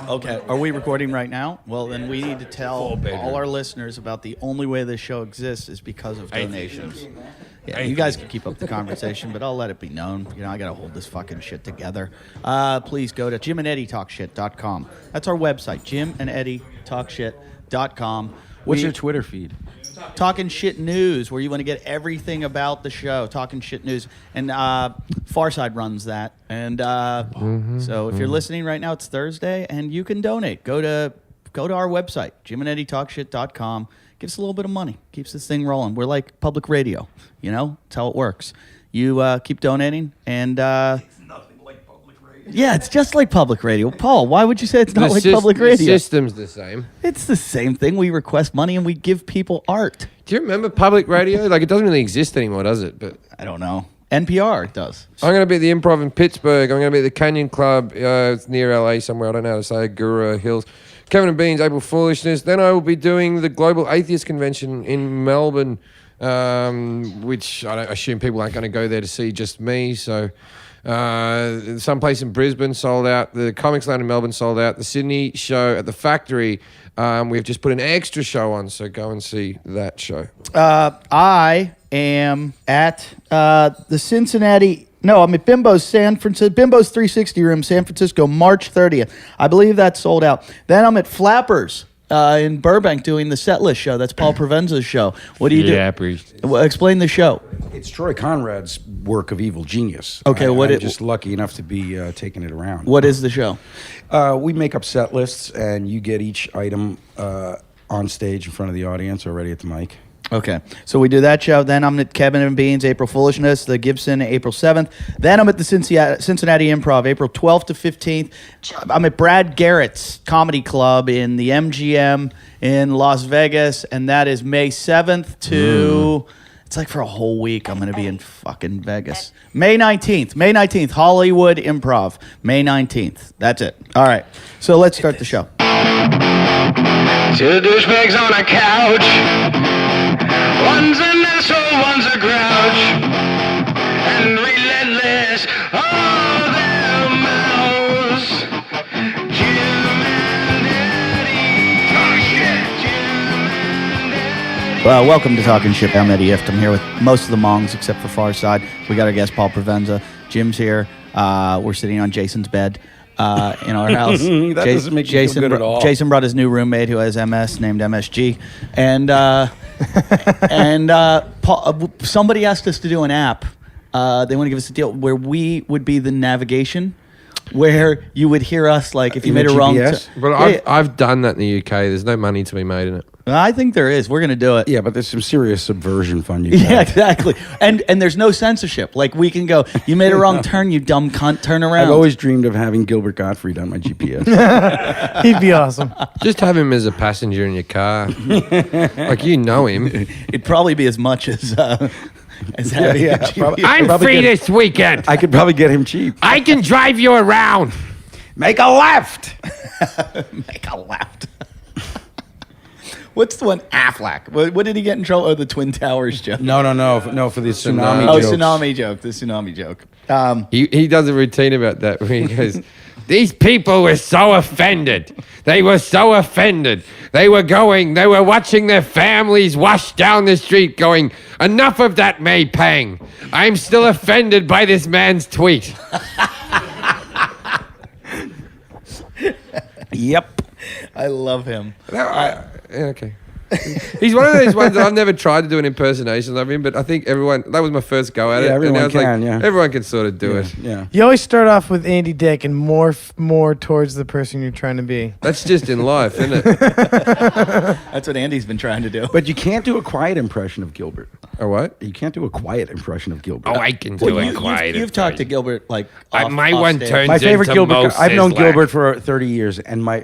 Okay, are we recording right now? Well, then we need to tell all our listeners about the only way this show exists is because of donations. Yeah, you guys can keep up the conversation, but I'll let it be known. You know, I got to hold this fucking shit together. Please go to jimandeddytalkshit.com. That's our website, jimandeddytalkshit.com. What's your Twitter feed? Talking Shit News, where you want to get everything about the show. Talking Shit News. And Farside runs that. And so if you're listening right now, it's Thursday, and you can donate. Go to our website, jimandeddytalkshit.com. Give us a little bit of money. Keeps this thing rolling. We're like public radio. You know? That's how it works. You keep donating, and... It's nothing like public radio. yeah, it's just like public radio. Paul, why would you say it's not like public radio? The system's the same. It's the same thing. We request money, and we give people art. Do you remember public radio? Like, it doesn't really exist anymore, does it? But I don't know. NPR does. I'm going to be at the Improv in Pittsburgh. I'm going to be at the Canyon Club. It's near LA somewhere. I don't know how to say it. Gura Hills. Kevin and Bean's April Foolishness. Then I will be doing the Global Atheist Convention in Melbourne, which I don't assume people aren't going to go there to see just me. So someplace in Brisbane sold out. The Comics Lounge in Melbourne sold out. The Sydney show at the Factory, we've just put an extra show on, so go and see that show. I am at the Cincinnati... No, I'm at Bimbo's 360 room, San Francisco, March 30th. I believe that's sold out. Then I'm at Flappers in Burbank doing the Setlist show. That's Paul Provenza's show. What do you do? Well, explain the show. It's Troy Conrad's work of evil genius. Okay, I'm just lucky enough to be taking it around. What is the show? We make up set lists, and you get each item on stage in front of the audience or ready at the mic. Okay, so we do that show. Then I'm at Kevin and Bean's April Foolishness, the Gibson, April 7th. Then I'm at the Cincinnati Improv, April 12th to 15th. I'm at Brad Garrett's Comedy Club in the MGM in Las Vegas, and that is May 7th to... It's like for a whole week I'm going to be in fucking Vegas. May 19th, Hollywood Improv. May 19th. That's it. All right, so let's start the show. Two douchebags on a couch. One's an asshole, one's a grouch. And relentless, all their mouths. Jim and Eddie. Well, welcome to Talking Shit. I'm Eddie Ift. I'm here with most of the Mongs except for Farside. We got our guest Paul Provenza. Jim's here. We're sitting on Jason's bed in our house. Doesn't make me feel good at all. Jason brought his new roommate who has MS named MSG. And Paul, somebody asked us to do an app. They want to give us a deal where we would be the navigation, where you would hear us, like if you made a wrong... But I've done that in the UK. There's no money to be made in it. I think there is. We're going to do it. Yeah, but there's some serious subversion fun you Yeah, exactly. And there's no censorship. Like, we can go, you made a wrong turn, you dumb cunt, turn around. I've always dreamed of having Gilbert Gottfried on my GPS. He'd be awesome. Just have him as a passenger in your car. Like, you know him. It'd probably be as much as having a GPS. I'm free this weekend. I could probably get him cheap. I can drive you around. Make a left! Make a left. What's the one? Affleck. What did he get in trouble? Oh, the Twin Towers joke. No, for the tsunami Oh, jokes. the tsunami joke. He does a routine about that where he goes, these people were so offended. They were so offended. They were watching their families wash down the street going, enough of that May Pang. I'm still offended by this man's tweet. Yep. I love him. Okay. He's one of those ones that I've never tried to do an impersonation of him, but I think that was my first go at it. Everyone and can, yeah. Everyone can sort of do it. Yeah. You always start off with Andy Dick and morph more towards the person you're trying to be. That's just in life, isn't it? That's what Andy's been trying to do. But you can't do a quiet impression of Gilbert. Or what? You can't do a quiet impression of Gilbert. Oh, I can do it quiet. You've talked to Gilbert like my one stage. turns My favorite into Gilbert. Moses I've known Lack. Gilbert for 30 years, and my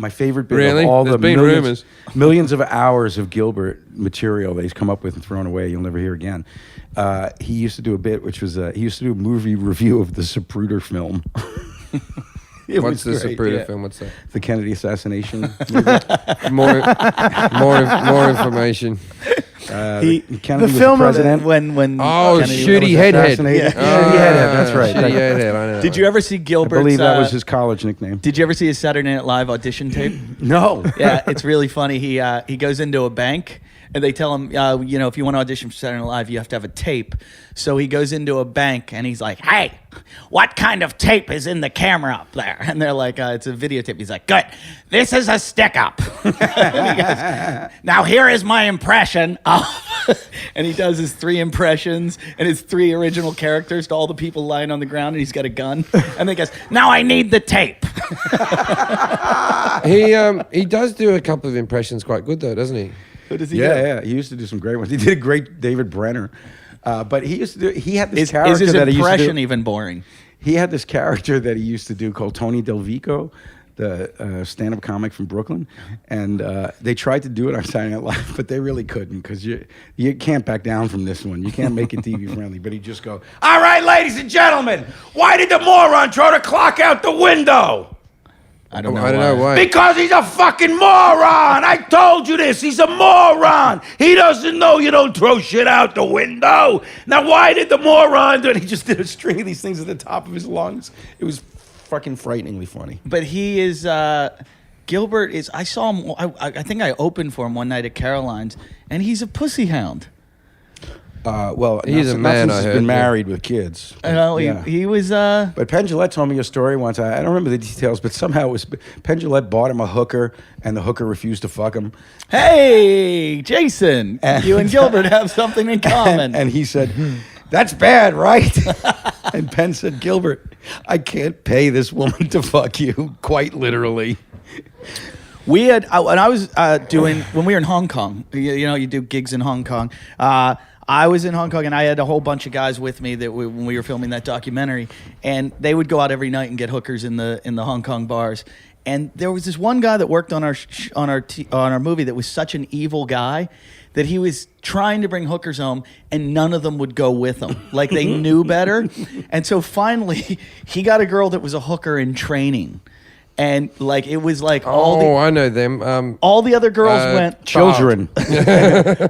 favorite bit Really? of all There's the been millions of hours of Gilbert material that he's come up with and thrown away, you'll never hear again. He used to do a bit, which was he used to do a movie review of the Zapruder film. What's the Zapruder film? What's that? The Kennedy assassination. More information. Kennedy was film the of it, president. when Oh, Kennedy shitty was headhead. assassinated. Yeah. Shitty headhead. That's right. Shitty headhead. I know. Did you ever see I Gilbert's? believe that was his college nickname. Did you ever see his Saturday Night Live audition tape? No. Yeah, it's really funny. He goes into a bank and they tell him, if you want to audition for Saturday Night Live, you have to have a tape. So he goes into a bank and he's like, "Hey, what kind of tape is in the camera up there?" And they're like, "It's a videotape." He's like, "Good. This is a stick up." And he goes, "Now here is my impression of," and he does his 3 impressions and his 3 original characters to all the people lying on the ground, and he's got a gun. And then he goes, "Now I need the tape." He does do a couple of impressions quite good though, doesn't he? Who does he do? Yeah. He used to do some great ones. He did a great David Brenner. But he used to do. He had this character Is his that he used to impression do. even boring? He had this character that he used to do called Tony Del Vico, the stand-up comic from Brooklyn, and they tried to do it on Saturday Night Live, but they really couldn't because you can't back down from this one. You can't make it TV friendly. But he'd just go, "All right, ladies and gentlemen, why did the moron throw the clock out the window? I don't know. I don't know why. Because he's a fucking moron. I told you this. He's a moron. He doesn't know you don't throw shit out the window. Now, why did the moron do it?" He just did a string of these things at the top of his lungs. It was fucking frighteningly funny. But he is Gilbert is. I saw him. I think I opened for him one night at Caroline's, and he's a pussy hound. Well, He's not a man, since I he's heard, been yeah. married with kids. You know, Yeah. he was. But Penn Jillette told me a story once. I don't remember the details, but somehow it was Penn Jillette bought him a hooker, and the hooker refused to fuck him. Hey, Jason, you and Gilbert have something in common. And he said, "That's bad, right?" And Penn said, "Gilbert, I can't pay this woman to fuck you," quite literally. We had when I was when we were in Hong Kong. You do gigs in Hong Kong. I was in Hong Kong, and I had a whole bunch of guys with me when we were filming that documentary, and they would go out every night and get hookers in the Hong Kong bars. And there was this one guy that worked on our movie that was such an evil guy that he was trying to bring hookers home, and none of them would go with him. Like they knew better, and so finally he got a girl that was a hooker in training. And like it was like I know them. all the other girls went Children.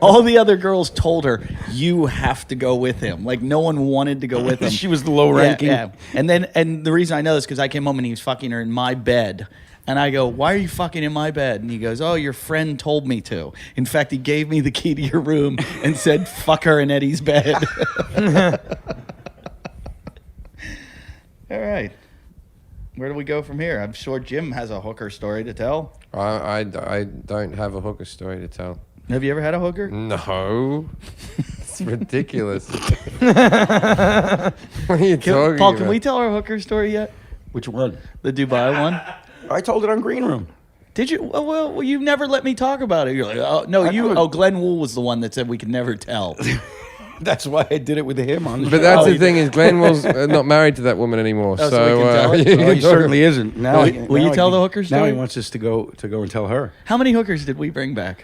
all the other girls told her, "You have to go with him." Like no one wanted to go with him. She was the low ranking. Yeah. And the reason I know this because I came home and he was fucking her in my bed. And I go, "Why are you fucking in my bed?" And he goes, "Oh, your friend told me to. In fact, he gave me the key to your room and said, 'Fuck her in Eddie's bed.'" All right. Where do we go from here? I'm sure Jim has a hooker story to tell. I don't have a hooker story to tell. Have you ever had a hooker? No. It's ridiculous. What are you talking Paul, about? can we tell our hooker story yet? Which one? The Dubai one? I told it on Green Room. Did you? Well, you never let me talk about it. You're like, "Oh, no, Glenn Wool was the one that said we could never tell." That's why I did it with him on the But show. that's the thing is Glenn was not married to that woman anymore. Oh, so so we can tell it? you Oh, can he talk certainly isn't. Now, Will you now tell he- the hooker Now story? he wants us to go and tell her. How many hookers did we bring back?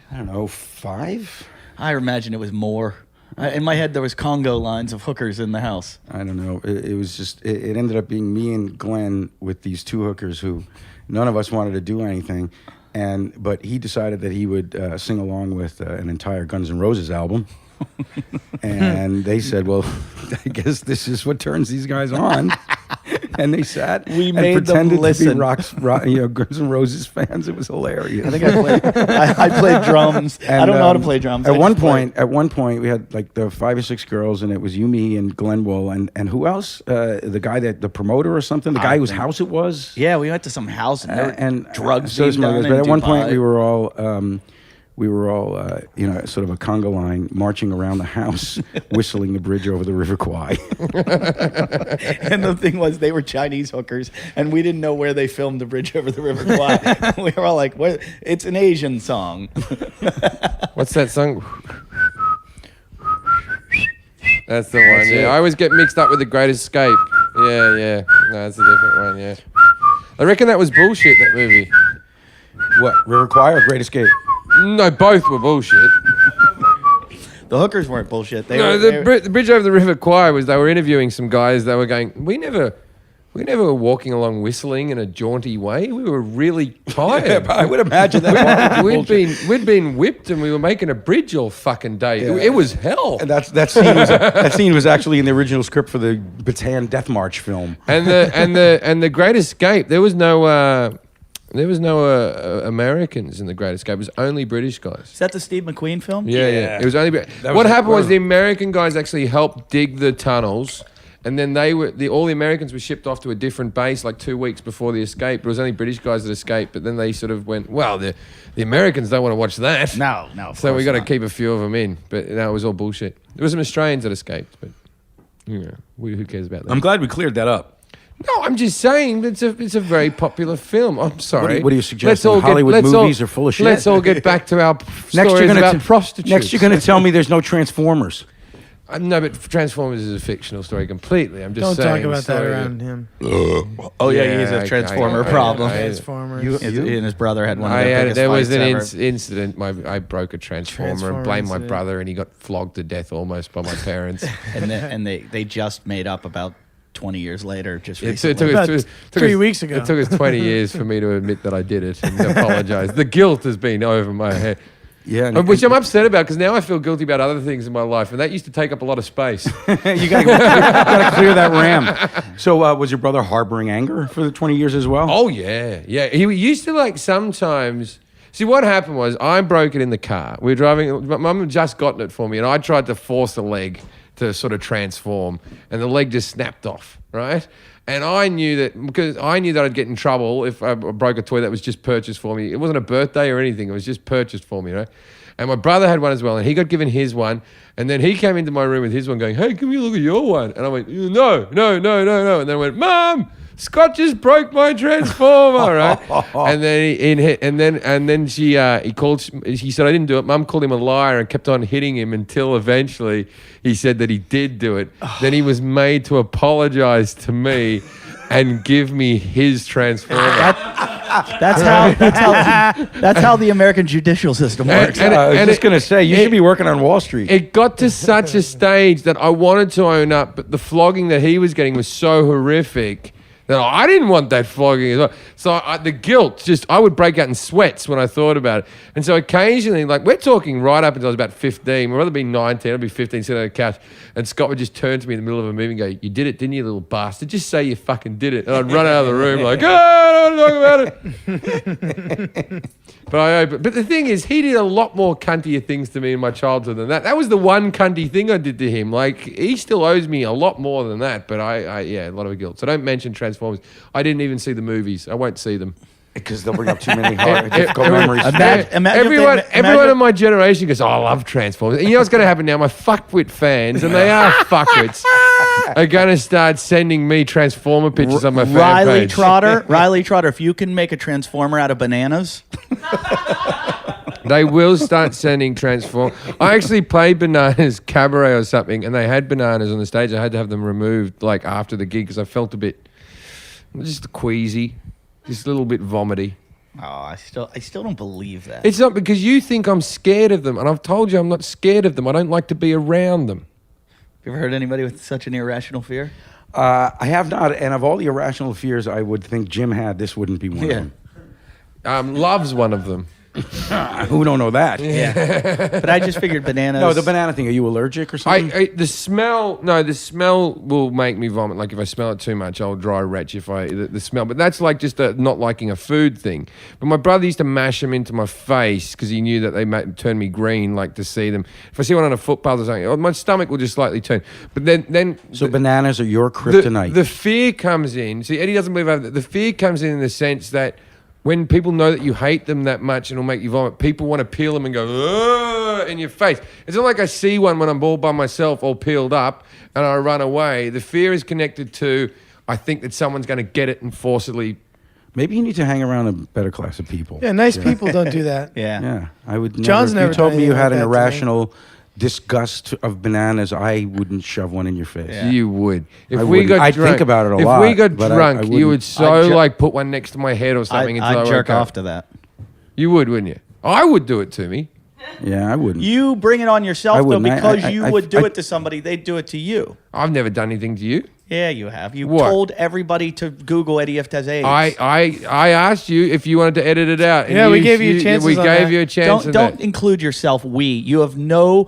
I don't know, 5? I imagine it was more. In my head, there was Congo lines of hookers in the house. I don't know. It was just, it ended up being me and Glenn with these 2 hookers who none of us wanted to do anything. But he decided that he would sing along with an entire Guns N' Roses album. And they said, "Well, I guess this is what turns these guys on." And they sat We and made them pretended to listen. be Guns N' Roses fans. It was hilarious. I think I played. I played drums. I don't know how to play drums. At one point, we had like the 5 or 6 girls, and it was you, me, and Glenn Wool, and who else? The guy the promoter or something. The guy whose house it was. Yeah, we went to some house and, there were And drugs so being some others. done But in at one point, Dubai. we were all, sort of a conga line marching around the house, whistling the bridge over the River Kwai. And the thing was, they were Chinese hookers, and we didn't know where they filmed the bridge over the River Kwai. We were all like, "What? It's an Asian song." What's that song? That's the one, yeah. I always get mixed up with The Great Escape. Yeah. No, that's a different one, yeah. I reckon that was bullshit, that movie. What? River Kwai or Great Escape? No, both were bullshit. The hookers weren't bullshit. The bridge over the River Kwai was they were interviewing some guys. They were going, we never We never were walking along whistling in a jaunty way. We were really tired. I would imagine that. We'd been whipped and we were making a bridge all fucking day. Yeah. It was hell. And that scene was actually in the original script for the Bataan Death March film. And the Great Escape, there was no Americans in the Great Escape. It was only British guys. Is that the Steve McQueen film? Yeah. It was only. was What happened was incredible. the American guys actually helped dig the tunnels, and then all the Americans were shipped off to a different base like 2 weeks before the escape. It was only British guys that escaped, but then they sort of went, well, the Americans don't want to watch that. No. So we got to keep a few of them in, but no, it was all bullshit. There was some Australians that escaped, but who cares about that? I'm glad we cleared that up. No, I'm just saying it's a very popular film. I'm sorry. What are you suggesting? Hollywood movies are full of shit? Let's all get back to our stories about prostitutes. Next, you're going to tell me there's no Transformers. No, but Transformers is a fictional story completely. I'm just Don't saying. talk about that sorry. around him. Oh yeah, he's a Transformer problem. Transformers. He and his brother had one of the biggest There was fights an ever. incident. I broke a Transformer and blamed my brother, and he got flogged to death almost by my parents. and they just made up about 20 years later. Just It recently. About 3 weeks ago. It took us 20 years for me to admit that I did it and apologize. The guilt has been over my head. Yeah, Which I'm upset about because now I feel guilty about other things in my life, and that used to take up a lot of space. you got to clear that RAM. So, was your brother harboring anger for the 20 years as well? Oh, yeah. He used to like sometimes... See, what happened was I broke it in the car. We were driving... My mum had just gotten it for me, and I tried to force the leg to sort of transform, and the leg just snapped off, right? And I knew that I'd get in trouble if I broke a toy that was just purchased for me. It wasn't a birthday or anything. It was just purchased for me, right? And my brother had one as well, and he got given his one. And then he came into my room with his one going, hey, can we look at your one? And I went, no. And then I went, Mom, Scott just broke my Transformer, right? And then he called. He said I didn't do it. Mum called him a liar and kept on hitting him until eventually he said that he did do it. Then he was made to apologize to me and give me his Transformer. That's how the American judicial system works. I was just going to say, you should be working on Wall Street. It got to such a stage that I wanted to own up, but the flogging that he was getting was so horrific that I didn't want that flogging as well. So the guilt, I would break out in sweats when I thought about it. And so occasionally, like we're talking right up until I was about 15, my brother would be 19, I'd be 15, sitting on the couch, and Scott would just turn to me in the middle of a movie and go, you did it, didn't you, little bastard? Just say you fucking did it. And I'd run out of the room like, I don't want to talk about it. But the thing is, he did a lot more cuntier things to me in my childhood than that. That was the one cunty thing I did to him. Like, he still owes me a lot more than that. But a lot of guilt. So don't mention Transformers. I didn't even see the movies. I won't see them. Because they'll bring up too many difficult memories. Everyone in my generation goes, oh, I love Transformers. And you know what's going to happen now? My fuckwit fans, and they are fuckwits, are going to start sending me Transformer pictures on my fan page. Riley Trotter, if you can make a Transformer out of bananas. They will start sending Transform. I actually played Bananas Cabaret or something, and they had bananas on the stage. I had to have them removed like after the gig because I felt a bit just queasy, just a little bit vomity. Oh, I still don't believe that. It's not because you think I'm scared of them, and I've told you I'm not scared of them. I don't like to be around them. You ever heard anybody with such an irrational fear? I have not, and of all the irrational fears I would think Jim had, this wouldn't be one of them. Love's one of them. Who don't know that? Yeah. But I just figured bananas. No, the banana thing. Are you allergic or something? The smell will make me vomit. Like if I smell it too much, I'll dry retch the smell. But that's like just not liking a food thing. But my brother used to mash them into my face because he knew that they turn me green, like to see them. If I see one on a footpath or something, my stomach will just slightly turn. But then so bananas are your kryptonite. The fear comes in. See, Eddie doesn't believe that. The fear comes in the sense that when people know that you hate them that much and it'll make you vomit, people want to peel them and go, ugh, in your face. It's not like I see one when I'm all by myself, all peeled up, and I run away. The fear is connected to, I think that someone's going to get it and forcibly. Maybe you need to hang around a better class of people. Yeah, nice people don't do that. Yeah, I would. John's never If you told done me you anything had like an that to me. irrational disgust of bananas, I wouldn't shove one in your face. Yeah. You would. If I we wouldn't. got I'd drunk, think about it a if lot, we got but I drunk, you wouldn't. would so I'd like put one next to my head or something. until I I'd woke jerk up. off to that. You would, wouldn't you? I would do it to me. Yeah, I wouldn't. You bring it on I yourself, though, wouldn't. because you would do I- it to somebody, they'd do it to you. I've never done anything to you. Yeah, you have. You What? told everybody to Google Eddie F. has AIDS. I asked you if you wanted to edit it out. and Yeah, we gave you chances We on gave that. you a chance. Don't include yourself. You have no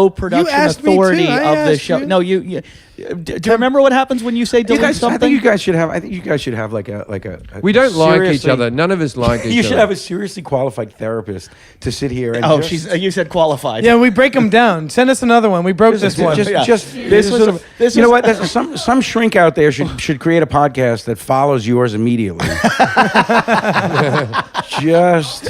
production asked me authority too. I of the asked show. you. No, do you remember what happens when you say delete something? I think you guys should have. I think you guys should have like a. We don't like each seriously- other. None of us like each other. You should have a seriously qualified therapist to sit here and. Oh, just, you said qualified. Yeah, we break them down. Send us another one. We broke this one. Yeah. This was sort a- of. this You know was- what? Some shrink out there should create a podcast that follows yours immediately. Just.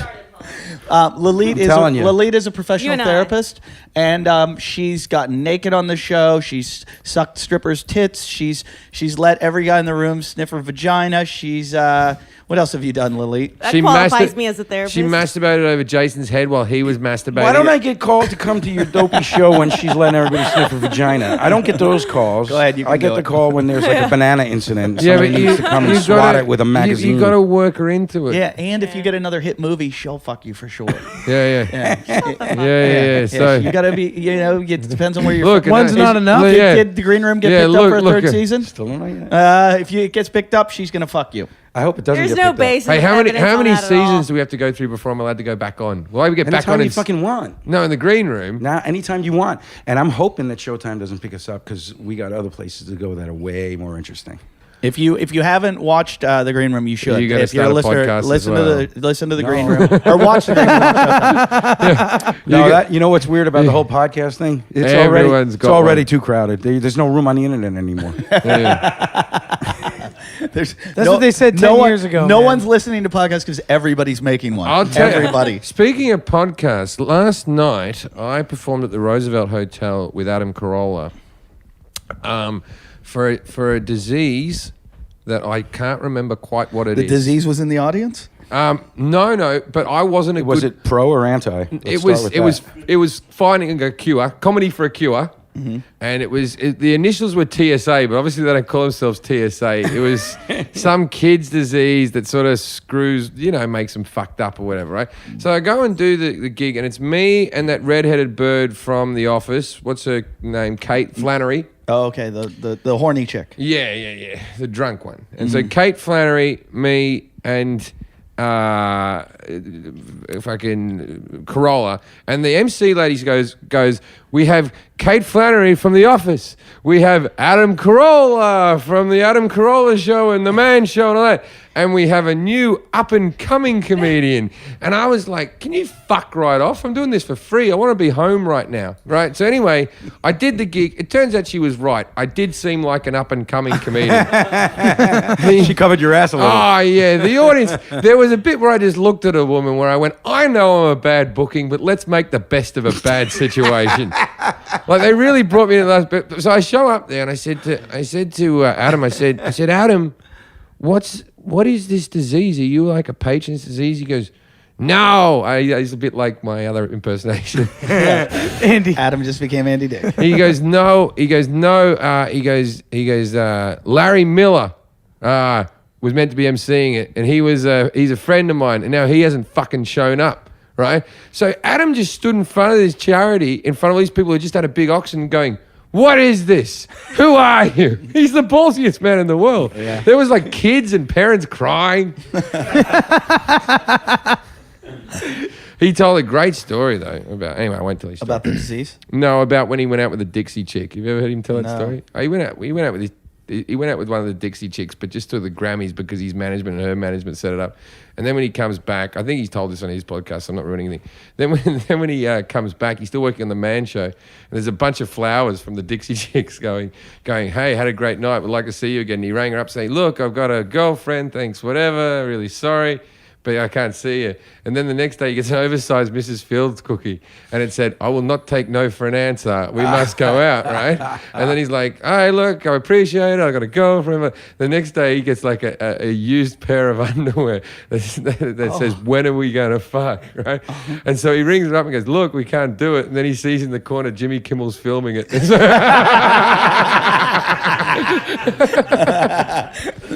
Lalit is a professional You and I. therapist, and she's gotten naked on the show. She's sucked strippers' tits. She's let every guy in the room sniff her vagina. She's what else have you done, Lalit? That qualifies me as a therapist. She masturbated over Jason's head while he was masturbating. Why don't I get called to come to your dopey show when she's letting everybody sniff her vagina? I don't get those calls. Go ahead, you can I get do the it. call when there's like a banana incident. Yeah, Somebody but needs to come and swat it with a magazine. You got to work her into it. Yeah, and if you get another hit movie, she'll fuck you for sure. Yeah. Yeah. So you gotta be. It depends on where you're. look, One's not enough? Did the green room get picked up for a third season? Still don't know yet. If it gets picked up, she's gonna fuck you. I hope it doesn't There's get no picked up. basis. Hey, of how evidence on many that at all. seasons do we have to go through before I'm allowed to go back on? Will I get back Anytime on? you fucking want. No, in the green room. Now, anytime you want. And I'm hoping that Showtime doesn't pick us up because we got other places to go that are way more interesting. If you haven't watched the Green Room, you should. You gotta If you're a start a listener, podcast as listen to the Green Room or watch the Green Room. No, you know what's weird about the whole podcast thing? Everyone's got already one. too crowded. There's no room on the internet anymore. That's what they said 10 years ago, No man. one's listening to podcasts because everybody's making one. I'll tell everybody. you. Speaking of podcasts, last night I performed at the Roosevelt Hotel with Adam Carolla for a disease that I can't remember quite what it is. The disease was in the audience. No, but I wasn't a Was good. it pro or anti? It was finding a cure, comedy for a cure. And the initials were TSA, but obviously they don't call themselves TSA. It was some kid's disease that sort of screws, makes them fucked up or whatever, right? So I go and do the gig, and it's me and that redheaded bird from The Office. What's her name? Kate Flannery. Oh, okay. The horny chick. Yeah. The drunk one. And so Kate Flannery, me, and fucking Corolla, and the MC lady goes, we have Kate Flannery from The Office, we have Adam Carolla from the Adam Carolla Show and the Man Show and all that, and we have a new up and coming comedian. And I was like, can you fuck right off? I'm doing this for free. I want to be home right now, right? So anyway, I did the gig. It turns out she was right. I did seem like an up and coming comedian. She covered your ass a little. Oh, yeah. The audience, there was a bit where I just looked at a woman where I went, I know I'm a bad booking, but let's make the best of a bad situation. Like, they really brought me to the last bit. So I show up there and I said to Adam, I said, Adam, what is this disease? Are you like a patron's disease? He goes, no. He's a bit like my other impersonation. Andy. Adam just became Andy Dick. He goes, no. He goes, Larry Miller was meant to be emceeing it, and he's a friend of mine, and now he hasn't fucking shown up, right? So Adam just stood in front of this charity, in front of all these people who just had a big auction going, what is this? Who are you? He's the ballsiest man in the world. Yeah. There was like kids and parents crying. He told a great story though anyway, I won't tell you story. About the disease? No, about when he went out with the Dixie chick. Have you ever heard him tell that No. story? Oh, he went out with one of the Dixie chicks, but just to the Grammys because his management and her management set it up. And then when he comes back, I think he's told this on his podcast, so I'm not ruining anything. Then when he comes back, he's still working on the Man Show, and there's a bunch of flowers from the Dixie chicks going, hey, had a great night, would like to see you again. And he rang her up saying, look, I've got a girlfriend, thanks, whatever, really sorry, but I can't see you. And then the next day he gets an oversized Mrs. Fields cookie, and it said, I will not take no for an answer. We must go out, right? And then he's like, hey, look, I appreciate it. I got to go for him. The next day he gets like a used pair of underwear that says, when are we going to fuck, right? And so he rings her up and goes, look, we can't do it. And then he sees in the corner Jimmy Kimmel's filming it.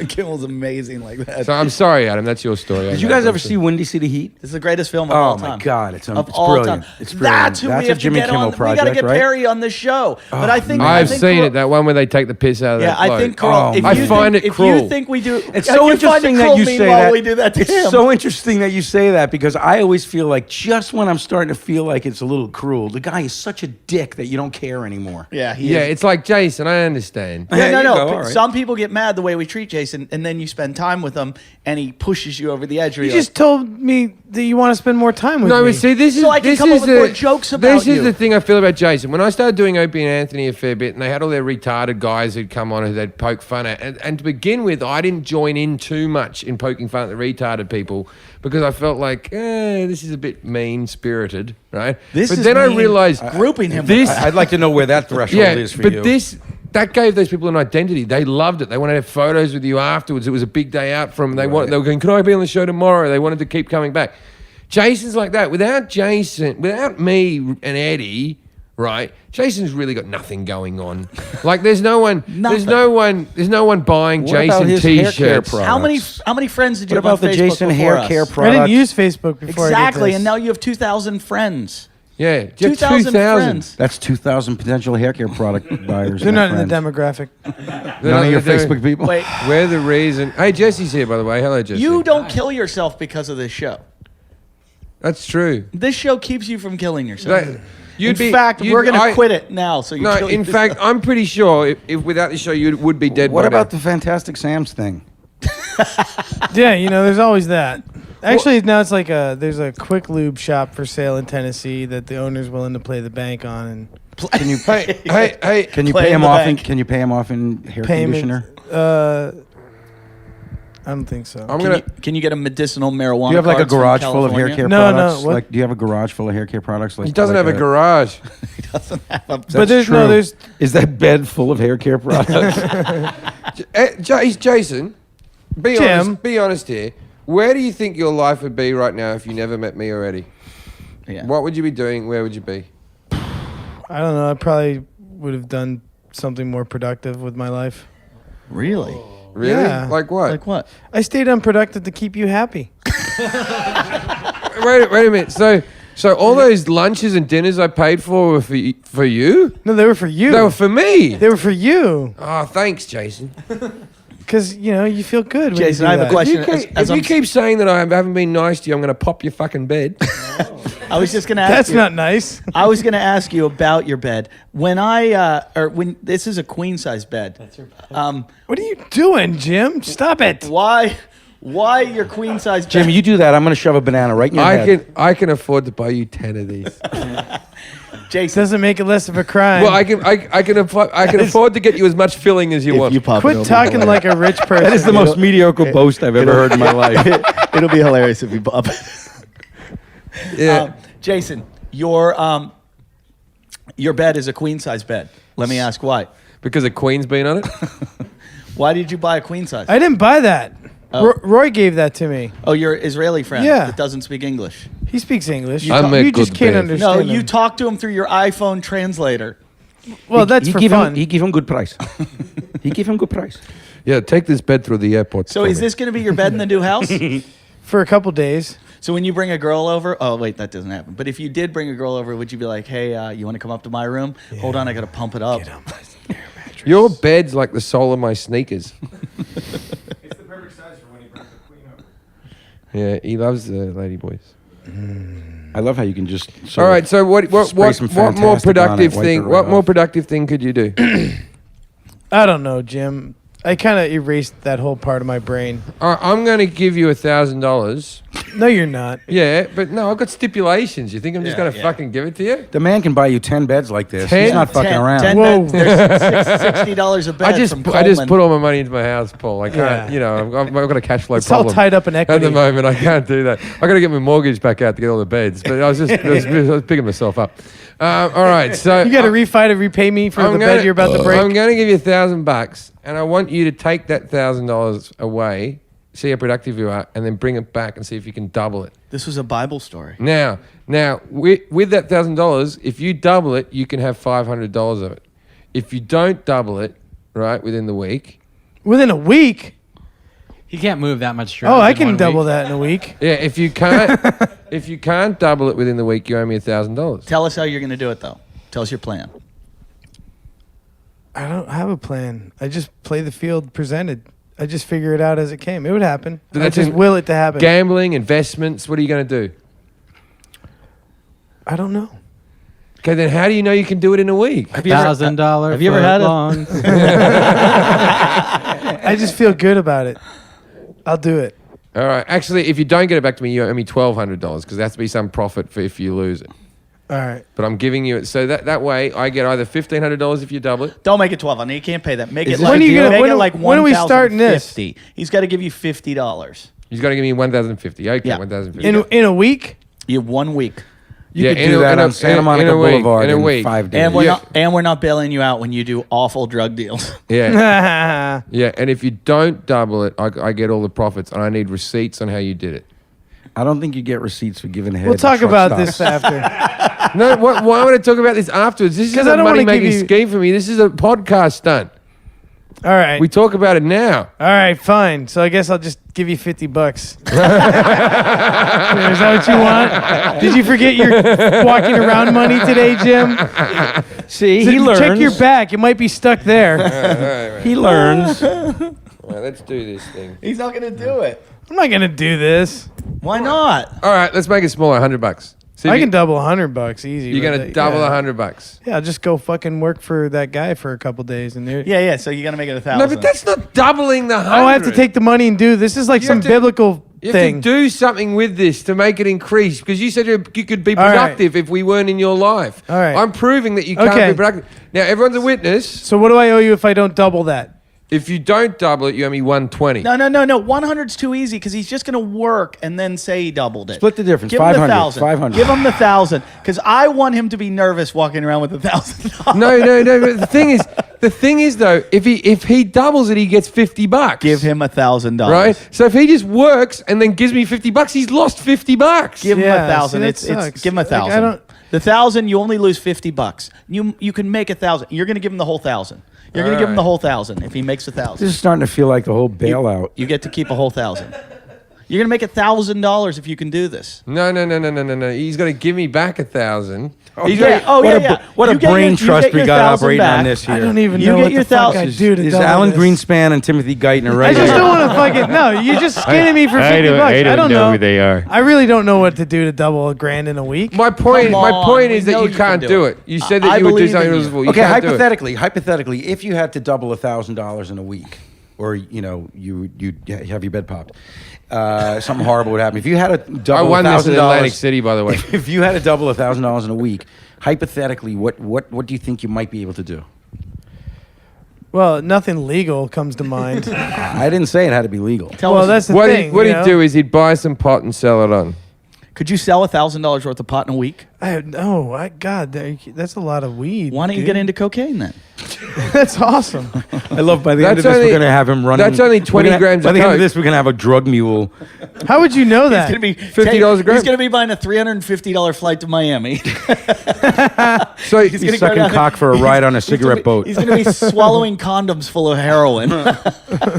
Kimmel's amazing like that. So I'm sorry, Adam. That's your story. Did you guys ever see Windy City Heat? This is the greatest film of all time. Oh my God, it's of it's all brilliant. time. It's brilliant. That's who we a have Jimmy to get Kimmel on. project, We got to get right? Perry on this show. But I think I've think seen Carl- it. That one where they take the piss out of Yeah, that I bloke. think Carl. Oh, if my you I find think, it if cruel. you think we do, It's yeah, so you find it interesting that cruel, you say meanwhile that. we do that to It's him. so interesting that you say that because I always feel like just when I'm starting to feel like it's a little cruel, the guy is such a dick that you don't care anymore. Yeah, he Yeah, is. it's like Jason. I understand. Yeah, There no, you no. go, but all right. Some people get mad the way we treat Jason, and then you spend time with him, and he pushes you over the edge. You just told me that you want to spend more time with No, me. but see, this is So I can this come up is with the, more jokes about This is you. the thing I feel about Jason. When I started doing Opie and Anthony a fair bit, and they had all their retarded guys who'd come on who they'd poke fun at, and to begin with, I didn't join in too much in poking fun at the retarded people because I felt like this is a bit mean spirited, right? This but is then I mean realized grouping him. this. with I'd like to know where that threshold Yeah, is for but you. that gave those people an identity. They loved it. They wanted to have photos with you afterwards. It was a big day out from. They were going, "Can I be on the show tomorrow?" They wanted to keep coming back. Jason's like that. Without Jason, without me and Eddie, right? Jason's really got nothing going on. Like there's no one. There's no one buying What about Jason his hair care t-shirts. products? How many friends did you What have about on the Facebook Jason before hair us? care I products? didn't use Facebook before. Exactly, I did this. and now you have 2,000 friends. Yeah, 2,000 friends. That's 2,000 potential hair care product buyers. they're my not in the friends. demographic. None of your Facebook people. Wait, We're the reason. Hey, Jesse's here, by the way. Hello, Jesse. you don't kill yourself because of this show. That's true. This show keeps you from killing yourself. That- In fact, we're going to quit it now. So you No, kill in yourself. fact, I'm pretty sure if without the show, you would be dead. What by about now. the Fantastic Sam's thing? Yeah, there's always that. Actually, now it's like there's a quick lube shop for sale in Tennessee that the owner's willing to play the bank on and Can you Hey, can you Play pay in him the off? bank. Can you pay him off in hair conditioner? payment. I don't think so. I'm gonna. Can you get a medicinal marijuana? Do you have like a cards from garage full of hair California? care No, no, products? what? Like, do you have a garage full of hair care products? Like, He doesn't like have a garage. But there's true. there's Is that bed full of hair care products? Jason, be Jim. honest. Be honest here. Where do you think your life would be right now if you never met me already? Yeah. What would you be doing? Where would you be? I don't know. I probably would have done something more productive with my life. Really? Really? Yeah. Like what? Like what? I stayed unproductive to keep you happy. Wait a minute. So all those lunches and dinners I paid for were for you? No, they were for you. They were for me. They were for you. Oh, thanks, Jason. Because, you feel good when Jason, you do I have a that. question. If you keep saying that I haven't been nice to you, I'm going to pop your fucking bed. I was just going to ask That's you. not nice. I was going to ask you about your bed. When when this is a queen size bed. That's your bed. What are you doing, Jim? Stop it. Why your queen size bed? Jim, you do that. I'm going to shove a banana right in your head. I can afford to buy you 10 of these. Jason, Doesn't make it less of a crime. Well, I can afford to get you as much filling as you want. pop Quit talking like a rich person. That is the most mediocre boast I've ever heard in my life. It'll be hilarious if you pop it. Yeah. Jason, your bed is a queen size bed. Let me ask why. Because the Queen's been on it. Why did you buy a queen size? I didn't buy that. Oh. Roy gave that to me. Oh, your Israeli friend Yeah. that doesn't speak English. He speaks English. I'm a You just good can't babe. understand No, you him. talk to him through your iPhone translator. Well, that's for fun. He give him good price. He give him good price. Yeah, take this bed through the airport. So for is me. this going to be your bed in the new house? For a couple days. So when you bring a girl over, oh wait, that doesn't happen. But if you did bring a girl over, would you be like, hey, you want to come up to my room? Hold on, I got to pump it up. Your bed's like the sole of my sneakers. It's the perfect size for when he brings the queen over. Yeah, he loves the lady boys. I love how you can just. All right, so what spray some more Fantastic on productive it, wipe thing? it right What more off. productive thing could you do? I don't know, Jim. I kind of erased that whole part of my brain. I'm going to give you $1,000. No, you're not. Yeah, but no, I've got stipulations. You think I'm just going to fucking give it to you? The man can buy you 10 beds like this. 10? He's not fucking 10 around. 10 Whoa. beds, there's $60 a bed I just from put all my money into my house, Paul. I can't, Yeah. I've got a cash flow It's all problem. tied up in At equity. the moment, I can't do that. I got to get my mortgage back out to get all the beds. But I was picking myself up. All right, so You got to refi to repay me for the bed you're about to break. I'm going to give you $1,000, and I want you to take that $1,000 away, see how productive you are, and then bring it back and see if you can double it. This was a Bible story. Now, with that $1,000, if you double it, you can have $500 of it. If you don't double it, right, within the week, Within a week? He can't move that much drugs. Oh, I in can 1 double week. that in a week. Yeah, if you can't double it within the week, you owe me $1,000. Tell us how you're going to do it, though. Tell us your plan. I don't have a plan. I just play the field presented. I just figure it out as it came. It would happen. So I that's just in will it to happen. Gambling, investments. What are you going to do? I don't know. Okay, then how do you know you can do it in a week? $1,000. have you ever had a- long. I just feel good about it. I'll do it. All right. Actually, if you don't get it back to me, you owe me $1,200 because there has to be some profit for if you lose it. All right. But I'm giving you it so that way I get either $1,500 if you double it. Don't make it 12. I know you can't pay that. Make it Is like When are you gonna- make when it are- like when are we starting this? $1,050. He's got to give you $50. He's got to give me $1,050. Okay, Yeah. $1,050. In a week? You have 1 week. You could in do a- that in a- on Santa in Monica a week, Boulevard in a in week. 5 days. And we're not bailing you out when you do awful drug deals. Yeah. Yeah, and if you don't double it, I get all the profits, and I need receipts on how you did it. I don't think you get receipts for giving head. We'll to talk truck about stops. this after. No, why would I talk about this afterwards? This is 'Cause a I don't wanna give money-making you- scheme for me. This is a podcast stunt. All right. We talk about it now. All right, fine. So I guess I'll just give you $50. Is that what you want? Did you forget your walking around money today, Jim? See, Check your back. It might be stuck there. He learns. All right, let's do this thing. He's not going to do it. I'm not gonna do this. Why not? All right, let's make it smaller. $100. See if I you- can double $100 easy. You're with gonna it. double Yeah. $100. Yeah, I'll just go fucking work for that guy for a couple days, and there. Yeah. So you got to make it 1,000. No, but that's not doubling the 100. Oh, I have to take the money and do this. Is like You some have to- biblical You have thing. to do something with this to make it increase because you said you could be All right. productive if we weren't in your life. All right. I'm proving that you can't Okay. be productive. Now everyone's a witness. So what do I owe you if I don't double that? If you don't double it, you owe me $120. No. 100's too easy because he's just going to work and then say he doubled it. Split the difference. Give him the 500. 1,000. 500. Give him the 1,000 because I want him to be nervous walking around with $1,000. No. But the thing is though, if he doubles it, he gets $50. Give him $1,000. Right. So if he just works and then gives me $50, he's lost $50. Give him Yeah, 1,000. see, that It's sucks. give him Like, I 1,000. don't- The 1,000 you only lose $50. You can make 1,000. You're going to give him the whole 1,000. You're going to give him the whole 1,000 if he makes 1,000. This is starting to feel like the whole bailout. You get to keep a whole 1,000. You're going to make $1,000 if you can do this. No. He's got to give me back 1,000. He's Yeah. gotta- Oh, What yeah. What You a get brain you trust get we your got 1,000 operating back. on this here. I don't even You know get what your the fuck I 1,000. do to Is double Alan this. Greenspan and Timothy Guyton I right just here? don't want to fucking no. You're just skinning me for $50. I don't know who they are. I really don't know what to do to double $1,000 in a week. My point Come on, is we that know you you can't can do do it. it. You said I that you would do believe something in else you. before. You Okay, can't do it. hypothetically, if you had to double $1,000 in a week, or you have your bed popped, something horrible would happen. If you had to I double won this in Atlantic $1,000, City, by the way. if you had to double $1,000 in a week, hypothetically, what do you think you might be able to do? Well, nothing legal comes to mind. I didn't say it had to be legal. Tell well, us, that's the What thing. he'd you know? do is he'd buy some pot and sell it on. could you sell $1,000 worth of pot in a week? God, that's a lot of weed. Why don't you dude. get into cocaine then? That's awesome. I love by the end of That's this, only- we're going to have him running. that's only 20 grams By of the end of coke. this, we're going to have a drug mule. How would you know that? He's going to be $50 a gram. He's going to be buying a $350 flight to Miami. So He's gonna He's go sucking down- cock for a ride on a He's gonna cigarette be- boat. He's going to be swallowing condoms full of heroin.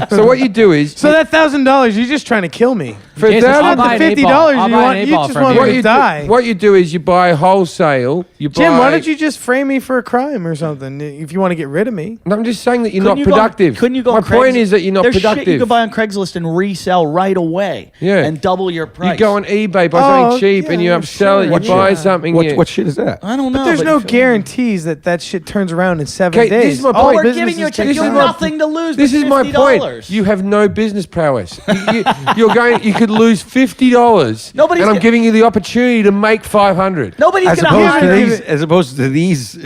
so what you do is So that $1,000, you're just trying to kill me. for Jason, That's I'll not buy the an $50 eight-ball. I'll you buy an want. You eight-ball just from want you. me to die. what you do is you buy wholesale. You buy. Jim, why don't you just frame me for a crime or something if you want to get rid of me? No, I'm just saying that you're Couldn't not you go on- productive. couldn't you go My on point Craigslist? is that you're not There's shit productive. you can buy on Craigslist and resell right away. Yeah. And double your price. You go on eBay, buy Oh, something cheap, and you yeah, upsell it. sure, You buy yeah. something. What shit is that? I don't know. But there's no if- guarantees that shit turns around in 7 Okay, days. this is my All point. We're businesses giving you a check. take You have time. nothing to lose. This but is my $50. point. You have no business prowess. You're going. You could lose $50. Nobody's and I'm get- giving you the opportunity to make $500. Nobody's As going to opposed, hire to these, as opposed to these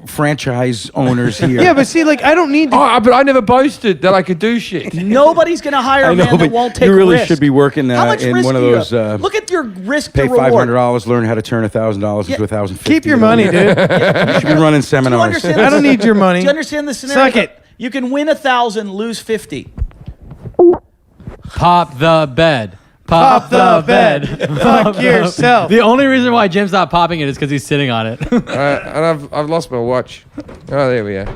franchise owners here. Yeah, but see, like, I don't need to. Oh, but I never boasted that I could do shit. Nobody's going to hire I a know, man that but won't take you really risk. should be working How much in risk one of do you those. have? Look at your risk Pay to reward. $500, learn how to turn $1,000 into $1,050. Keep your money, dude. You should be running Do you seminars. understand? I don't need your money. Do you understand the scenario? Suck it. You can win 1,000, lose 50. Pop the bed. Pop the bed. Fuck yourself. The only reason why Jim's not popping it is because he's sitting on it. And I've lost my watch. Oh, there we are.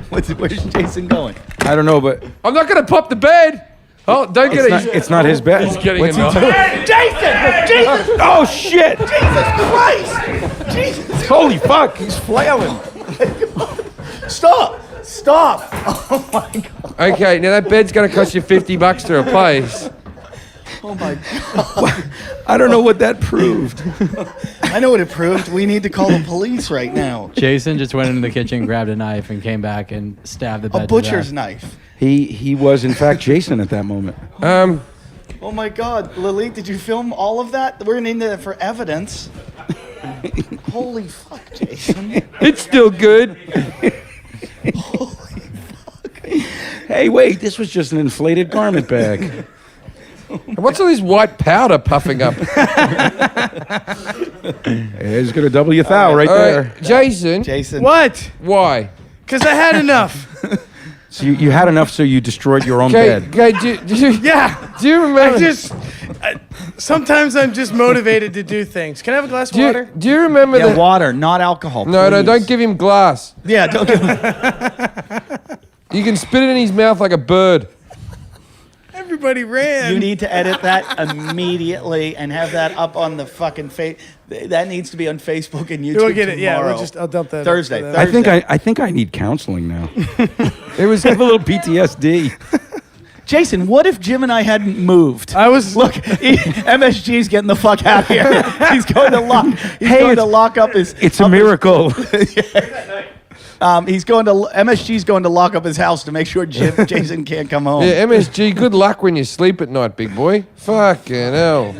Where's Jason going? I don't know, but I'm not going to pop the bed. Oh, don't get it. It's not his bed. He's getting What's he annoyed. doing? Jason! Jesus! Oh shit! Jesus Christ! Jesus! Holy fuck! He's flailing. Stop! Stop! Oh my God! Okay, now that bed's going to cost you $50 to replace. Oh my God! I don't know what that proved. I know what it proved. We need to call the police right now. Jason just went into the kitchen, grabbed a knife, and came back and stabbed the bed. A butcher's knife. He was in fact Jason at that moment. Oh my God, Lily, did you film all of that? We're gonna need that for evidence. Holy fuck, Jason! It's still good. Holy fuck! Hey, wait! This was just an inflated garment bag. What's all this white powder puffing up? It's gonna double your thou right All there. right, Jason. Jason, What? Why? Because I had enough. So you had enough, so you destroyed your own Okay, bed. Yeah. do you remember? Sometimes I'm just motivated to do things. Can I have a glass of do, water? you, do you remember Yeah, that? water, not alcohol. No, please. don't give him glass. Yeah, don't give him. You can spit it in his mouth like a bird. Everybody ran. You need to edit that immediately and have that up on the fucking face. That needs to be on Facebook and YouTube We'll get it. Yeah, tomorrow. I'll dump that. Thursday. up. I think I need counseling now. It was I have a little PTSD. Jason, what if Jim and I hadn't moved? I was Look, MSG's getting the fuck out of here. He's going to lock. He's going to lock up his. It's a miracle. He's going to MSG's going to lock up his house to make sure Jason can't come home. yeah, MSG. Good luck when you sleep at night, big boy. Fucking hell.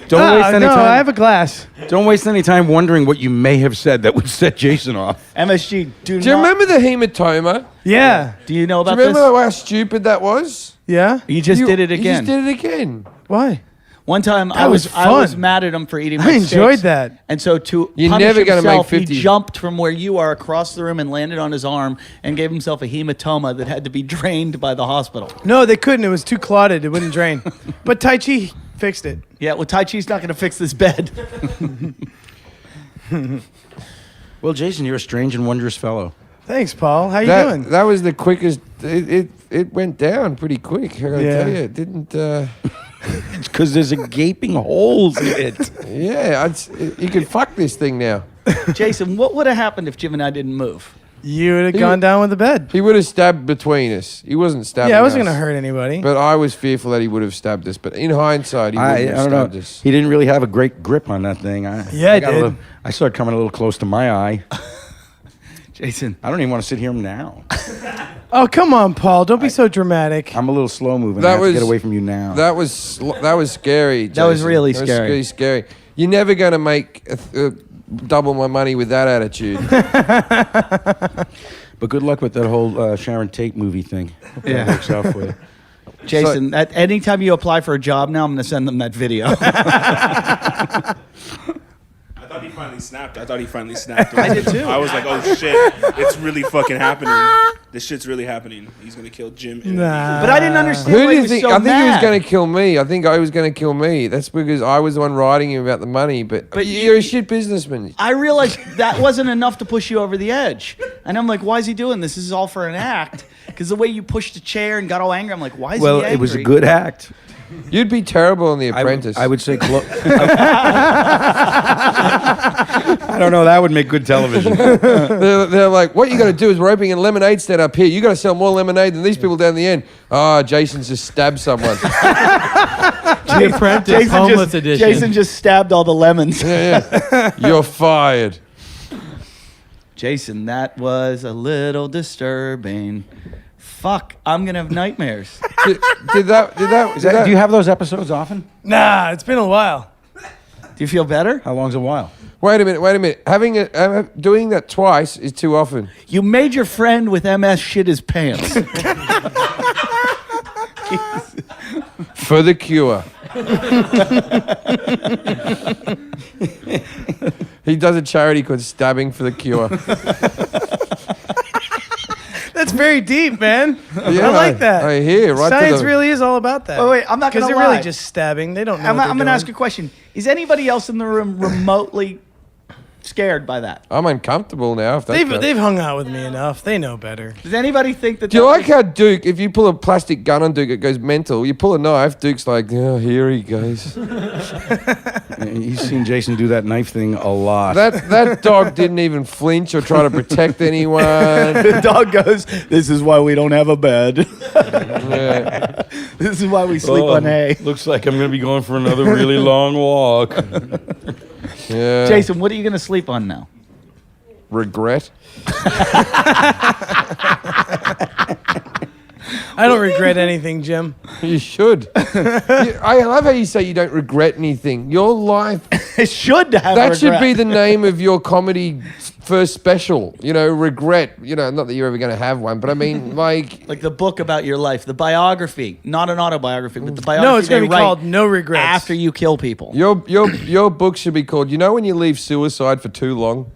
Don't waste any no, time. I have a glass. Don't waste any time wondering what you may have said that would set Jason off. MSG, Do you remember the hematoma? Yeah. Do you know Do about you remember this? how stupid that was? Yeah. You just did it You again. just did it again. Why? One time, I was was fun. mad at him for eating. I my enjoyed steaks. that. And so to You're punish never gonna make himself, 50. he jumped from where you are across the room and landed on his arm and gave himself a hematoma that had to be drained by the hospital. No, they couldn't. It was too clotted. It wouldn't drain. But Tai Chi fixed it. Yeah, well, Tai Chi's not going to fix this bed. Well, Jason, you're a strange and wondrous fellow. Thanks, Paul. How you That, doing? that was the quickest. It went down pretty quick. I gotta Yeah. tell you, it didn't. It's because there's a gaping holes in it. Yeah, you can fuck this thing now. Jason, what would have happened if Jim and I didn't move? You would have gone down with the bed. He would have stabbed between us. He wasn't stabbing. Yeah, I wasn't us. going to hurt anybody. But I was fearful that he would have stabbed us. But in hindsight, he wouldn't I have don't stabbed know. us. He didn't really have a great grip on that thing. Yeah, I got he did. I saw it coming a little close to my eye. Jason. I don't even want to sit here now. Oh, come on, Paul. Don't be so dramatic. I'm a little slow moving. That I have to get was- away from you now. That was scary. That was Jason. really That was scary. really scary. You're never going to make double my money with that attitude. But good luck with that whole Sharon Tate movie thing. Hope that works out for you. Jason, anytime you apply for a job now, I'm going to send them that video. I thought he finally snapped. I did too. I was like, oh shit, it's really fucking happening. This shit's really happening. He's gonna kill Jim. Nah. But I didn't understand Who why do he you was think? so I think he was mad. going to kill me. I think I was going to kill me. That's because I was the one writing him about the money. But you're a shit businessman. I realized that wasn't enough to push you over the edge. And I'm like, why is he doing this? This is all for an act. Because the way you pushed the chair and got all angry, I'm like, why is he Well, angry? it was a good act. You'd be terrible in The Apprentice. I would say. I don't know. That would make good television. They're like, what you got to do is we're opening a lemonade stand up here. You got to sell more lemonade than these people down the end. Oh, Jason's just stabbed someone. The Apprentice, homeless edition. Jason just stabbed all the lemons. Yeah. You're fired. Jason, that was a little disturbing. Fuck, I'm going to have nightmares. Did that? Do you have those episodes often? Nah, it's been a while. Do you feel better? How long's a while? Wait a minute. Doing that twice is too often. You made your friend with MS shit his pants. For the cure. He does a charity called Stabbing for the Cure. That's very deep, man. Yeah, I like that. I hear, right to Science the- really is all about that. Wait, I'm not gonna Because they're lie. really just stabbing. They don't know I'm what going they're to ask doing. a question. Is anybody else in the room remotely scared by that? I'm uncomfortable now. If that's They've hung out with me enough. They know better. Does anybody think that? Do you like how Duke, if you pull a plastic gun on Duke, it goes mental. You pull a knife, Duke's like, oh, here he goes. He's seen Jason do that knife thing a lot. That dog didn't even flinch or try to protect anyone. The dog goes, "This is why we don't have a bed. Yeah. This is why we sleep on hay." Looks like I'm going to be going for another really long walk. Yeah. Jason, what are you going to sleep on now? Regret. I don't regret anything, Jim. You should. I love how you say you don't regret anything. Your life, It should have that regret. should be the name of your comedy first special. You know, regret. You know, not that you're ever going to have one, but I mean, like Like the book about your life, the biography, not an autobiography, but the biography. No, it's going to be they write called No Regrets. after you kill people. your book should be called, you know, when you leave suicide for too long.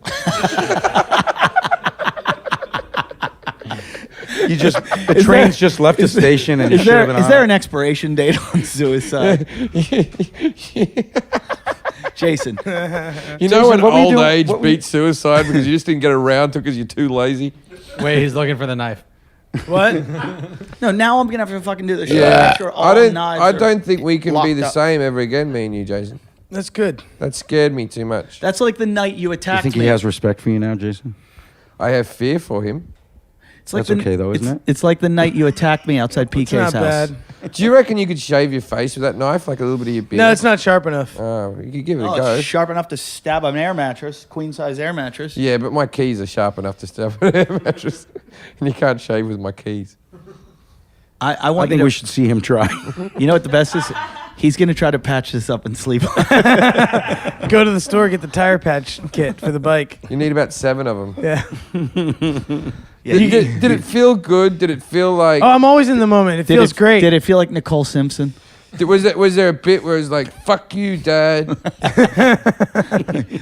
The train's just left the station, and Is there an expiration date on suicide? Jason, You know when what were you old doing- age what were beats suicide because you just didn't get around to it because you're too lazy? Wait, he's looking for the knife. What? no, now I'm gonna have to fucking do this. Yeah, Make sure all I knives are don't think we can be locked the up. same ever again, me and you, Jason. That's good. That scared me too much. That's like the night you You attacked think me. he has respect for you now, Jason? I have fear for him. It's like That's okay though, isn't it? It's like the night you attacked me outside It's PK's not house. bad. Do you reckon you could shave your face with that knife, like a little bit of your beard? No, it's not sharp enough. Oh, you could give it a Oh, go. it's sharp enough to stab an air mattress, queen size air mattress. Yeah, but my keys are sharp enough to stab an air mattress, and you can't shave with my keys. I I want think you we to, should see him try. You know what the best is? He's gonna try to patch this up and sleep. Go to the store, get the tire patch kit for the bike. You need about 7 of them. Yeah. Did it feel good? Did it feel like? Oh, I'm always in the moment. It feels great. Did it feel like Nicole Simpson? Was there a bit where it was like, "Fuck you, Dad"?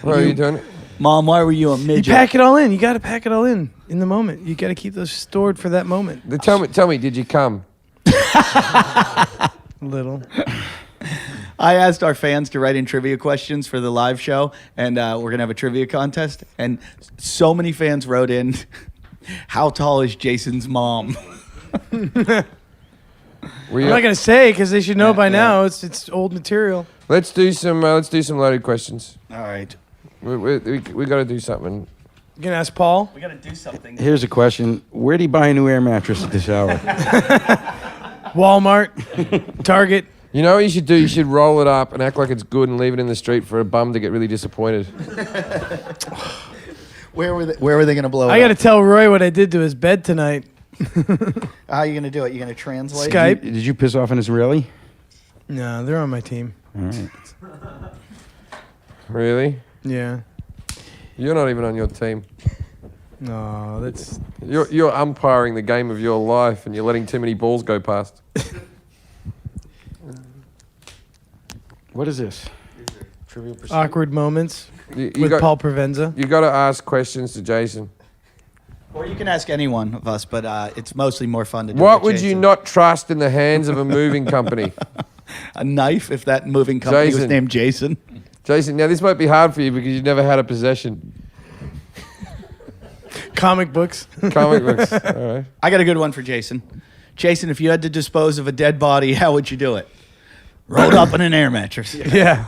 What are you doing? Mom, why were you a You midget? pack it all in. You got to pack it all in the moment. You got to keep those stored for that moment. Tell me, did you come? Little. I asked our fans to write in trivia questions for the live show, and we're gonna have a trivia contest. And so many fans wrote in, "How tall is Jason's mom?" I'm not gonna say because they should know by now. It's old material. Let's do some loaded questions. All right, We got to do something. You gonna ask Paul? we gotta do something. Here's a question: where do you buy a new air mattress at this hour? Walmart, Target. You know what you should do? You should roll it up and act like it's good and leave it in the street for a bum to get really disappointed. Where were they gonna blow? I it got to up? tell Roy what I did to his bed tonight. How are you gonna do it? You gonna translate? Skype. Did you piss off an Israeli? No, they're on my team. All right. Really? Yeah. You're not even on your team. No, that's You're umpiring the game of your life and you're letting too many balls go past. What is this? awkward moments You with got, Paul Provenza. You got to ask questions to Jason. Or you can ask any one of us, but it's mostly more fun to do. What with would you Jason. not trust in the hands of a moving company? A knife, if that moving company was Jason. named Jason. Jason, now this might be hard for you because you've never had a possession. Comic books. Comic books. All right. I got a good one for Jason. Jason, if you had to dispose of a dead body, how would you do it? Rolled up in an air mattress. Yeah.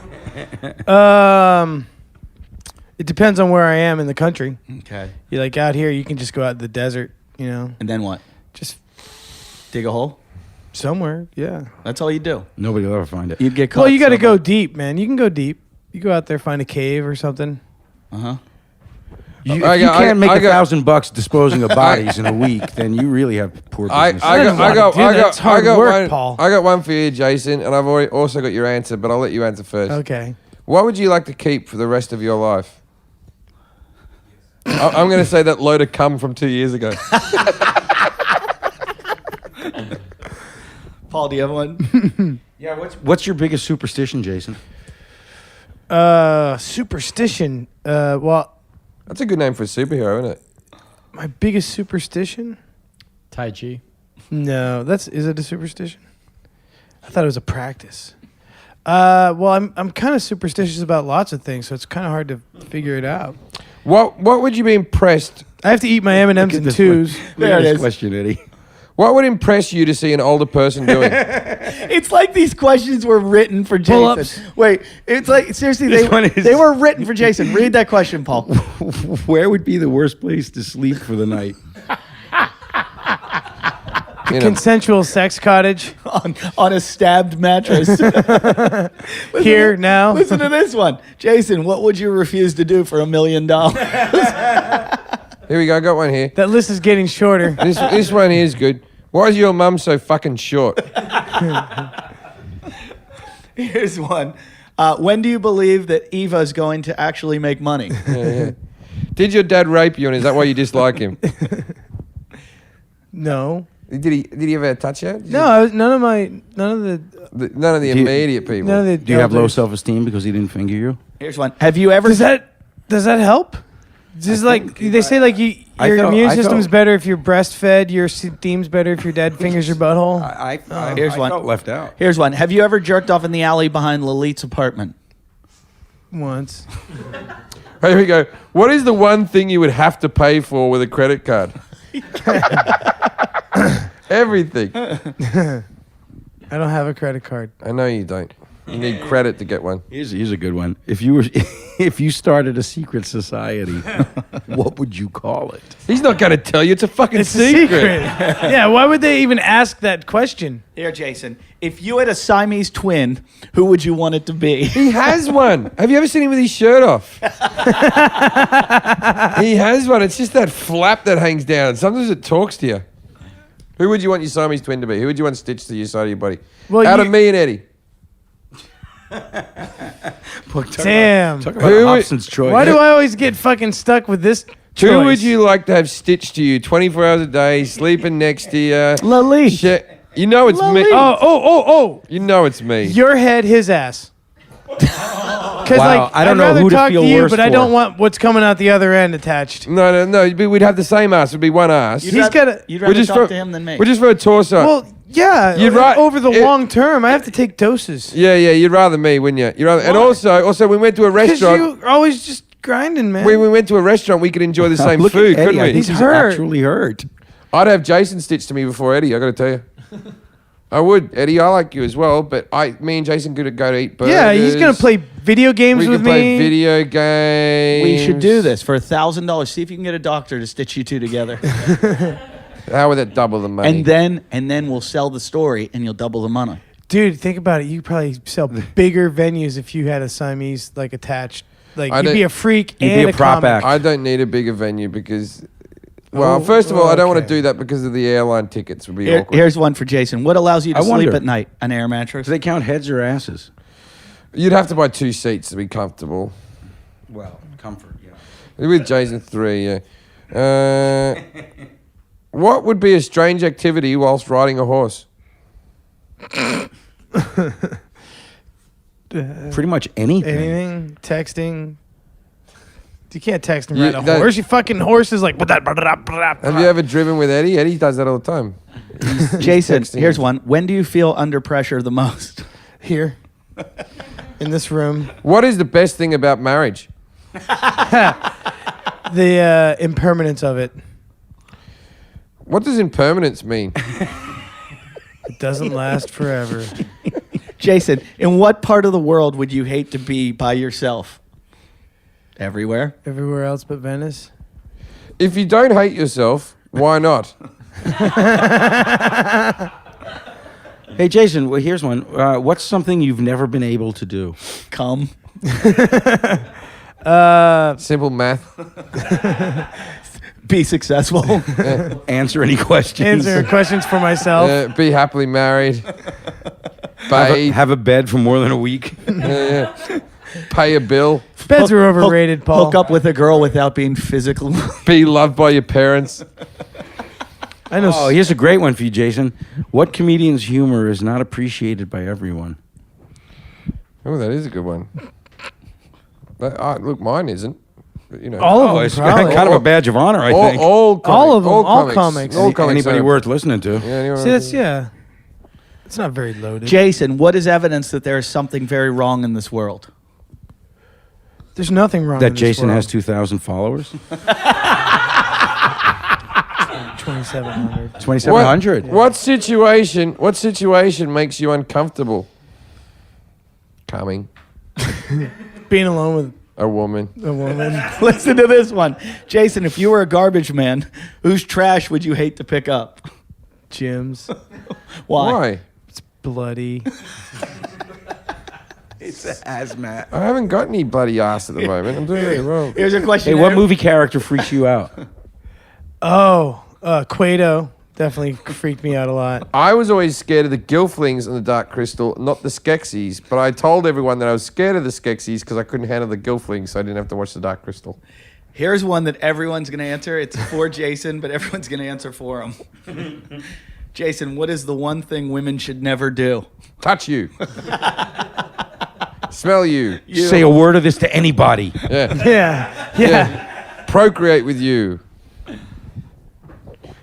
It depends on where I am in the country. Okay. You like out here, you can just go out in the desert, you know, And then what? just Dig a hole? somewhere. Yeah. That's all you do. Nobody will ever find it. You'd get caught. Well, you got to go deep, man. You can go deep. You go out there, find a cave or something. Uh-huh. If I you got- can't make I got- $1,000 disposing of bodies in a week, then you really have poor business. I Hard work, Paul. got one for you, Jason, and I've also got your answer, but I'll let you answer first. Okay. What would you like to keep for the rest of your life? I'm going to say that load of cum from 2 years ago. Paul, do you have one? Yeah, what's your biggest superstition, Jason? Superstition. Well, That's a good name for a superhero, isn't it? my biggest superstition? Tai Chi. No, is it a superstition? I thought it was a practice. Well, I'm kind of superstitious about lots of things, so it's kind of hard to figure it out. What would you be impressed? I have to eat my M&Ms in twos. There it is. Question, Eddie. What would impress you to see an older person doing? It's like these questions were written for Jason. Pull-ups. Wait, it's like seriously, This one is- they were written for Jason. Read that question, Paul. Where would be the worst place to sleep for the night? You know, Consensual sex cottage. on a stabbed mattress. Here, now. Listen to this one, Jason. What would you refuse to do for $1 million? here we go. I got one here. That list is getting shorter. This one is good. Why is your mum so fucking short? Here's one. When do you believe that Eva's going to actually make money? Did your dad rape you, and is that why you dislike him? No. Did he ever touch you? No, none of the None of the Do you- immediate people. none of the Do you have low elders. self-esteem because he didn't finger you? Here's one. Have you ever? Does that help? Just like they say, like your immune system's better if you're breastfed. Your esteem's better if your dad fingers your butthole. Here's one. felt left out. Here's one. Have you ever jerked off in the alley behind Lilith's apartment? Once. Here we go. What is the one thing you would have to pay for with a credit card? Everything. I don't have a credit card. I know you don't. You need credit to get one. Here's a good one. If you started a secret society, what would you call it? He's not going to tell you. It's a fucking It's a secret. secret. Yeah, why would they even ask that question? Here, Jason. If you had a Siamese twin, who would you want it to be? He has one. Have you ever seen him with his shirt off? He has one. It's just that flap that hangs down. Sometimes it talks to you. Who would you want your Siamese twin to be? Who would you want stitched to your side of your body? Well, Out of me and Eddie. Damn. Talk about Who- Hobson's choice. Why do I always get fucking stuck with this choice? Who would you like to have stitched to you 24 hours a day, sleeping next to you? Lilith. You know it's me. Oh. You know it's me. Your head, his ass. Because Wow, I don't know I'd rather who to talk feel to you, worse but I for. don't want what's coming out the other end attached. No. We'd have the same ass. It'd be one ass. He's gotta- You'd rather talk to him than me. We're just for a torso. Well, yeah. You'd ra- over the it- long term, I have to take doses. yeah. You'd rather me, wouldn't you? You'd rather, and also, we went to a Because restaurant. you're always just grinding, man. We went to a restaurant. We could enjoy the same Look at food, Eddie. couldn't I we? think He's he's hurt. actually hurt. I'd have Jason stitched to me before Eddie. I got to tell you. I would, Eddie. I like you as well, but me and Jason could go to eat burgers. Yeah, he's gonna play video games We with could play me. video games. We should do this for $1,000. See if you can get a doctor to stitch you two together, How would that double the money? and then we'll sell the story, and you'll double the money. Dude, think about it. You could probably sell bigger venues if you had a Siamese like attached. Like I you'd don't- be a freak You'd and be a prop comic. act. I don't need a bigger venue because, well, Oh, first of all, I don't want to okay. do that because of the airline tickets would be awkward. Here's one for Jason. What allows you to I sleep wonder. at night? An air mattress. Do they count heads or asses? You'd have to buy 2 seats to be comfortable. Well, comfort, yeah. With Jason 3, yeah. What would be a strange activity whilst riding a horse? Pretty much anything. Anything, texting. You can't text and Yeah, ride a that- horse. Your fucking horse is like. Have you ever driven with Eddie? Eddie does that all the time. Jason, texting. here's one. When do you feel under pressure the most? Here, in this room, What is the best thing about marriage? the impermanence of it. What does impermanence mean? It doesn't last forever. Jason, in what part of the world would you hate to be by yourself? Everywhere. Everywhere else but Venice. If you don't hate yourself, why not? Hey, Jason, well, here's one. What's something you've never been able to do? Come. Simple math. Be successful. Answer any questions. Answering questions for myself. Be happily married. Have Bathe. have a bed for more than a week. Yeah. Pay a bill. Beds are overrated, Paul. Hook up with a girl without being physical. Be loved by your parents. I know. Oh, here's a great one for you, Jason. What comedian's humor is not appreciated by everyone? Oh, that is a good one. Look, mine isn't. But, you know, all of them, It's probably. kind of a badge of honor, I think. all of them, all comics. All comics Anybody are- worth listening to. Yeah, anyone See, that's it's not very loaded. Jason, what is evidence that there is something very wrong in this world? There's nothing wrong That with this Jason world. has 2,000 followers? 2,700. 2,700. What situation makes you uncomfortable? Coming. Being alone with A woman. a woman. Listen to this one. Jason, if you were a garbage man, whose trash would you hate to pick up? Jim's. Why? It's bloody. It's a hazmat. I haven't got any bloody ass at the moment. I'm doing it wrong. Here's a question. Hey, what movie character freaks you out? Oh, Quato definitely freaked me out a lot. I was always scared of the Gilflings and the Dark Crystal, not the Skeksis. But I told everyone that I was scared of the Skeksis because I couldn't handle the Gilflings, so I didn't have to watch the Dark Crystal. Here's one that everyone's going to answer. It's for Jason, but everyone's going to answer for him. Jason, what is the one thing women should never do? Touch you. Smell you. Say a word of this to anybody. Yeah. Yeah. Procreate with you.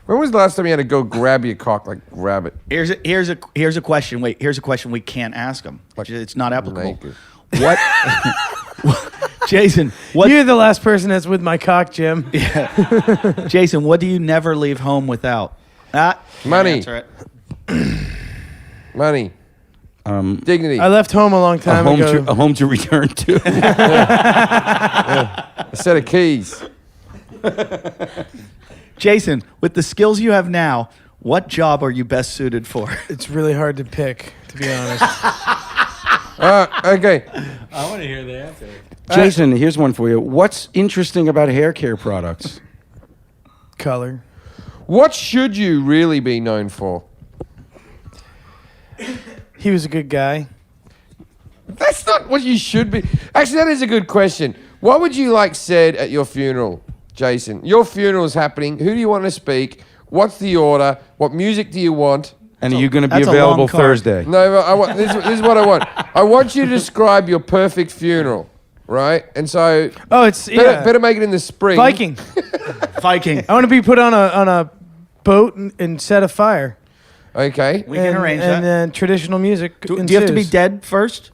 When was the last time you had a girl grab your cock, like grab it? Here's a question. Wait, here's a question we can't ask him. It's not applicable. Naked. What? Jason, what? You're the last person that's with my cock, Jim. Jason, what do you never leave home without? Money. Answer it. Money. Dignity. I left home a long time ago. A home to return to. A set of keys. Jason, with the skills you have now, what job are you best suited for? It's really hard to pick, to be honest. Okay. I want to hear the answer. Jason, here's one for you. What's interesting about hair care products? Color. What should you really be known for? He was a good guy. That's not what you should be. Actually, that is a good question. What would you like said at your funeral, Jason? Your funeral is happening. Who do you want to speak? What's the order? What music do you want? And are you going to be That's a long available card. Thursday? No, but I want, this is what I want. I want you to describe your perfect funeral, right? And so Oh, it's better make it in the spring. Viking. Viking. I want to be put on a boat and set afire. Okay. We can arrange that. And then traditional music. Do you have to be ensues. dead first?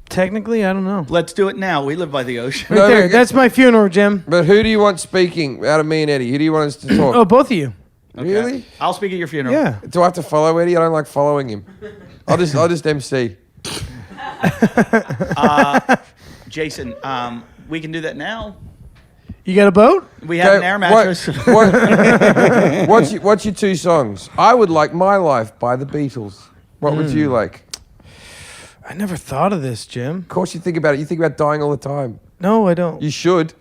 Technically, I don't know. Let's do it now. We live by the ocean. Right No, there. no, That's my funeral, Jim. But who do you want speaking out of me and Eddie? Who do you want us to talk? Oh, both of you. Really? I'll speak at your funeral. Yeah. Do I have to follow Eddie? I don't like following him. I'll just MC. Jason, we can do that now. You got a boat? We have an air mattress. What's your two songs? I would like My Life by the Beatles. What would you like? I never thought of this, Jim. Of course you think about it. You think about dying all the time. No, I don't. You should.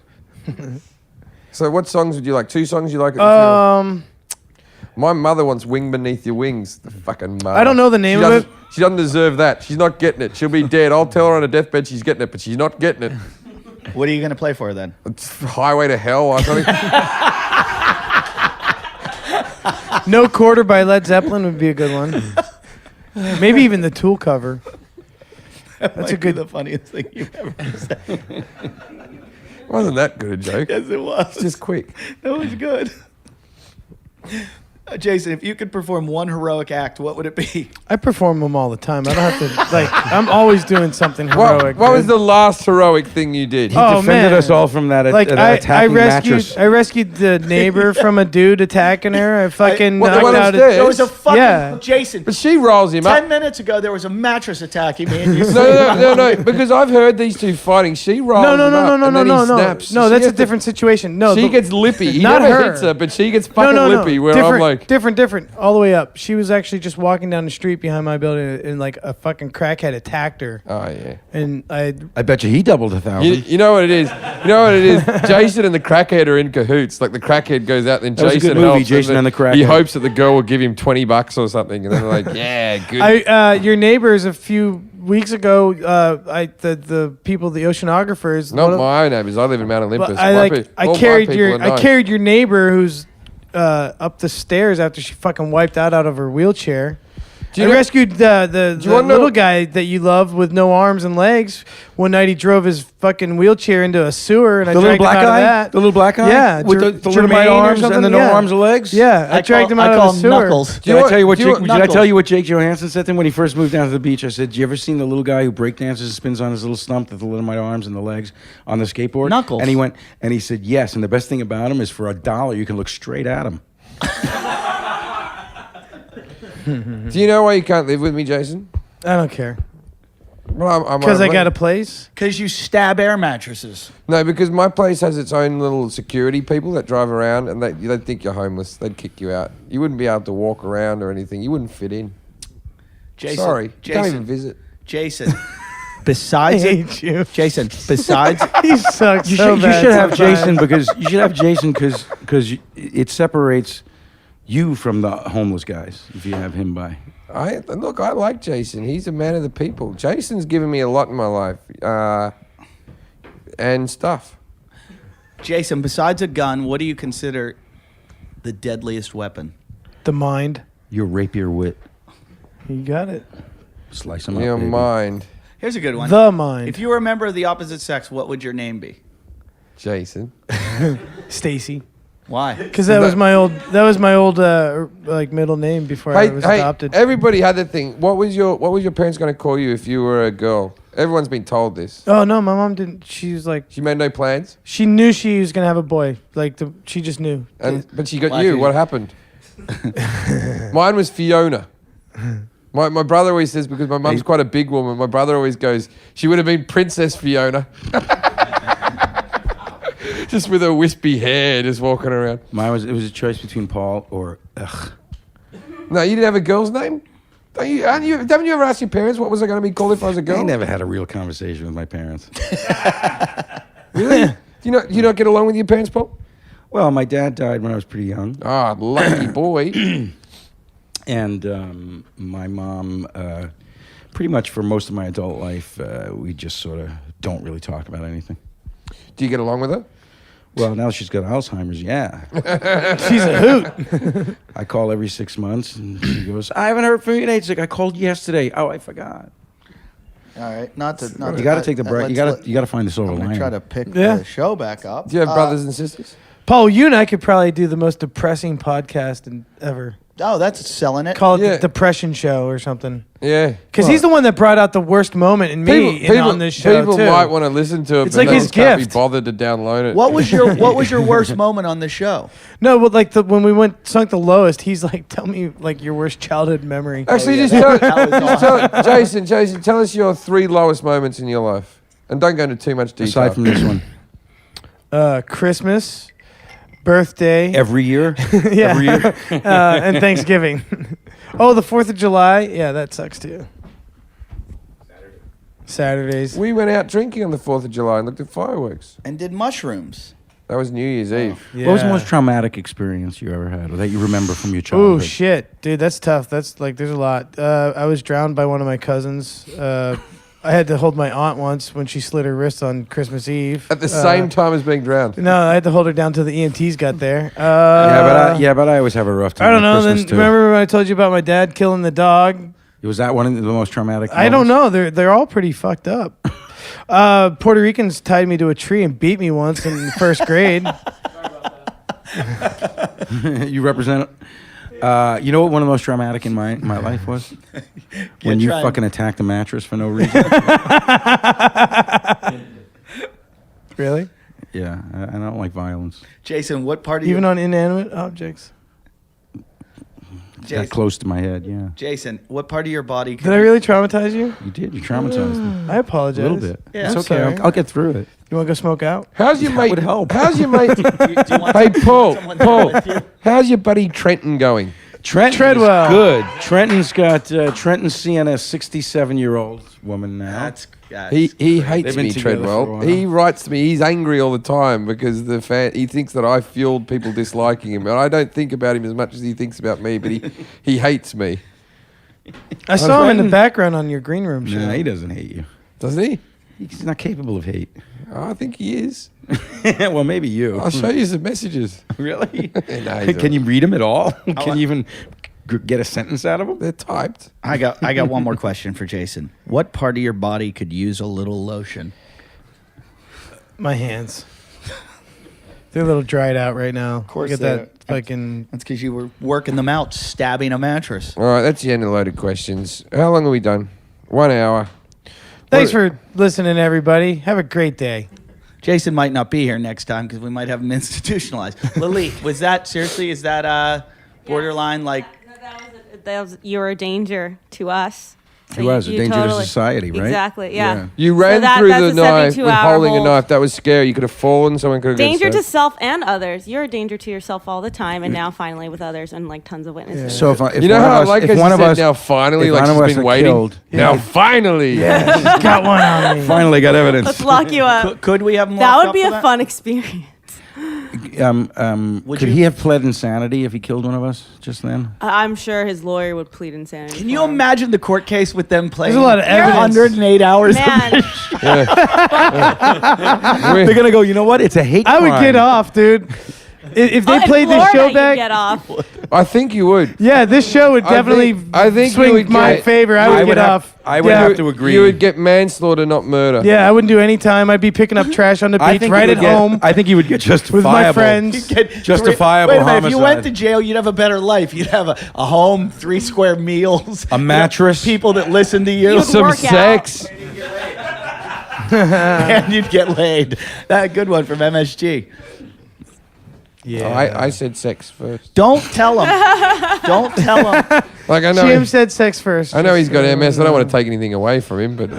So what songs would you like? Two songs you like at the funeral? My mother wants Wing Beneath Your Wings. The fucking mother. I don't know the name of it. She doesn't deserve that. She's not getting it. She'll be dead. I'll tell her on her deathbed she's getting it, but she's not getting it. What are you going to play for her then? It's Highway to Hell or something. No Quarter by Led Zeppelin would be a good one. Maybe even the Tool cover. That's a good. The funniest thing you've ever said. Wasn't that good a joke? Yes, it was. Just quick. That was good. Jason, if you could perform one heroic act, what would it be? I perform them all the time. I don't have to, I'm always doing something heroic. What was dude. the last heroic thing you did? He Oh, defended man. us all from that Like, attacking mattress. I rescued the neighbor from a dude attacking her. I fucking What, the knocked one out upstairs? There was a fucking Yeah. Jason. But she rolls him 10 up. minutes ago, there was a mattress attacking me, and you No, because I've heard these two fighting. She rolls No, him up, and then he no. snaps. No, She that's a gets different situation. No, She gets lippy. He Not never her. hits her, but she gets fucking lippy. Where different, I'm like, different, all the way up. She was actually just walking down the street behind my building, and like a fucking crackhead attacked her. oh yeah. And I bet you he doubled 1,000. You know what it is? You know what it is? Jason and the crackhead are in cahoots. Like the crackhead goes out, then That was a Jason good movie, helps, Jason and the He crackhead. hopes that the girl will give him $20 or something, and then they're like, yeah, good. your neighbors a few weeks ago, the people, the oceanographers. Not one of- my own neighbors. I live in Mount Olympus. But I All my carried people your are nice. neighbor who's up the stairs after she fucking wiped out of her wheelchair. I rescued the you wanna know- little guy that you love with no arms and legs. One night he drove his fucking wheelchair into a sewer, and I The little dragged him black out of guy? that. The little black guy? Yeah, With the little Jermaine or arms and something? the no Yeah. arms or legs? Yeah, I dragged him out I call of the him sewer. Knuckles. Did I tell you what? Did I Knuckles. tell you what Jake Johansson said to him when he first moved down to the beach? I said, "You ever seen the little guy who breakdances and spins on his little stump with the little arms and the legs on the skateboard?" Knuckles. And he went and he said, "Yes." And the best thing about him is for $1 you can look straight at him. Do you know why you can't live with me, Jason? I don't care. Well, I'm Because I over got it. a place. Because you stab air mattresses. No, because my place has its own little security people that drive around, and they'd think you're homeless. They'd kick you out. You wouldn't be able to walk around or anything. You wouldn't fit in. Jason, Sorry, you can't Jason, even visit. Jason. I Besides hate you. Jason, besides He sucks You so should, bad. have sometimes. Jason because it separates you from the homeless guys if you have him by. I like Jason. He's a man of the people. Jason's given me a lot in my life, and stuff. Jason, besides a gun, what do you consider the deadliest weapon? The mind. Your rapier wit. You got it. Slice him up, Your baby. mind, Here's a good one. The mind. If you were a member of the opposite sex, what would your name be? Jason. Stacy. Why? Because that was my old like middle name before I was adopted. Everybody had that thing. What was your parents going to call you if you were a girl? Everyone's been told this. Oh no, my mom didn't. She was like, She made no plans, she knew she was gonna have a boy. Like she just knew. but she got Why you. did What you- happened? Mine was Fiona. My brother always says, because my mum's quite a big woman, my brother always goes, she would have been Princess Fiona. Just with her wispy hair, just walking around. It was a choice between Paul or ugh. No, you didn't have a girl's name? Haven't you ever asked your parents what was I going to be called if I was a girl? I never had a real conversation with my parents. Really? Do you not get along with your parents, Paul? Well, my dad died when I was pretty young, Ah, lucky boy. and my mom, pretty much for most of my adult life, we just sort of don't really talk about anything. Do you get along with her? Well, now she's got Alzheimer's, yeah. She's a hoot. I call every 6 months, and she goes, "I haven't heard from you in ages." Like, I called yesterday. Oh, I forgot. All right, not to. You got to take the break. You got to find the silver I'm gonna lining. try to pick Yeah. the show back up. Do you have brothers and sisters? Paul, you and I could probably do the most depressing podcast ever. Oh, that's selling it. Call it Yeah. the Depression Show or something. Yeah. Because he's the one that brought out the worst moment in me on this show people too. might want to listen to it, It's but like they his just can't gift. be bothered to download it. What was your worst moment on the show? No, but like when we sunk the lowest, he's like, "Tell me like your worst childhood memory." Actually, yeah, just that was Jason, tell us your 3 lowest moments in your life, and don't go into too much detail. Aside from this one, Christmas, birthday, every year, yeah, every year. and Thanksgiving. Oh, the 4th of July, yeah, that sucks too. Saturdays. We went out drinking on the 4th of July and looked at fireworks. And did mushrooms. That was New Year's Eve. Yeah. What was the most traumatic experience you ever had, or that you remember from your Oh childhood? shit, dude, that's tough. That's like, there's a lot. I was drowned by one of my cousins. I had to hold my aunt once when she slit her wrist on Christmas Eve. At the same time as being drowned. No, I had to hold her down till the EMTs got there. But I always have a rough time. I don't at know. Christmas Then too. remember when I told you about my dad killing the dog? Was that one of the most traumatic? I don't moments? know. They're all pretty fucked up. Puerto Ricans tied me to a tree and beat me once in first grade. You represent. You know what one of the most traumatic in my life was? When you trying. fucking attacked the mattress for no reason. Really? Yeah, I don't like violence. Jason, what part of Even your on inanimate objects? That Jason, close to my head. Yeah, Jason, what part of your body? Did I really traumatize you? you did. You traumatized me I apologize. a little bit. Yeah. It's I'm okay. sorry. I'll get through it. You want to go smoke out? How's your mate? would help. How's your mate? Do you want Hey, Paul. someone there Paul. with you? How's your buddy Trenton going? Trenton Treadwell. Good. Trenton's got Trenton's seeing a 67-year-old woman now. That's He They've hates been me, together for a Treadwell. while. He writes to me. He's angry all the time because he thinks that I fueled people disliking him, and I don't think about him as much as he thinks about me. But he hates me, I saw him in the Trenton- background on your green room show. No, he doesn't hate you. doesn't he? He's not capable of hate. I think he is. Well, maybe you. I'll show you some messages. Really? No, he's Can you read them at all? Can you even? get a sentence out of them? They're typed. I got one more question for Jason. What part of your body could use a little lotion? My hands. They're a little dried out right now. Of course Get they that fucking. That's because you were working them out, stabbing a mattress. All right, that's the end of the loaded questions. How long are we done? 1 hour. Thanks for listening, everybody. Have a great day. Jason might not be here next time because we might have him institutionalized. Lily, is that borderline like? That was you're a danger to us. So He was a danger to society, right? Exactly, yeah. You ran that's through a the knife 72 with hour holding a hold. knife. That was scary. You could have fallen. Someone could have Danger to self and others. You're a danger to yourself all the time, and now finally with others and like tons of witnesses. So if You know one how I of us, like if as one you of said us, now finally, if like one of she's us been are waiting. killed, Now finally. Got one on me. finally got evidence. Let's lock you up. Could we have him? That locked would be up a for fun experience. Could he have pled insanity if he killed one of us just then? I'm sure his lawyer would plead insanity. Can you for him. imagine the court case with them playing? There's a lot of evidence. 108 hours. Man, They're gonna go. You know what? It's a hate I crime. would get off, dude. If they Oh, in played this Florida, show you'd back, get off. I think you would. yeah, this show would definitely I think you swing would my get- favor. I I would would get have- off. I would yeah. have to agree. You would get manslaughter, not murder. Yeah, I wouldn't do any time. I'd be picking up trash on the I beach think right you at would get- home I think you would get justifiable. with my friends. Justifiable Wait a minute, if you homicide. went to jail, you'd have a better life. You'd have a home, 3 square meals, A mattress. people that listen to you, You'd Some work out. sex. and you'd get laid. That good one from MSG. Yeah. I said sex first. Don't tell him. Don't tell him. Like I know. Jim said sex first. I know he's got MS. I don't want to take anything away from him, but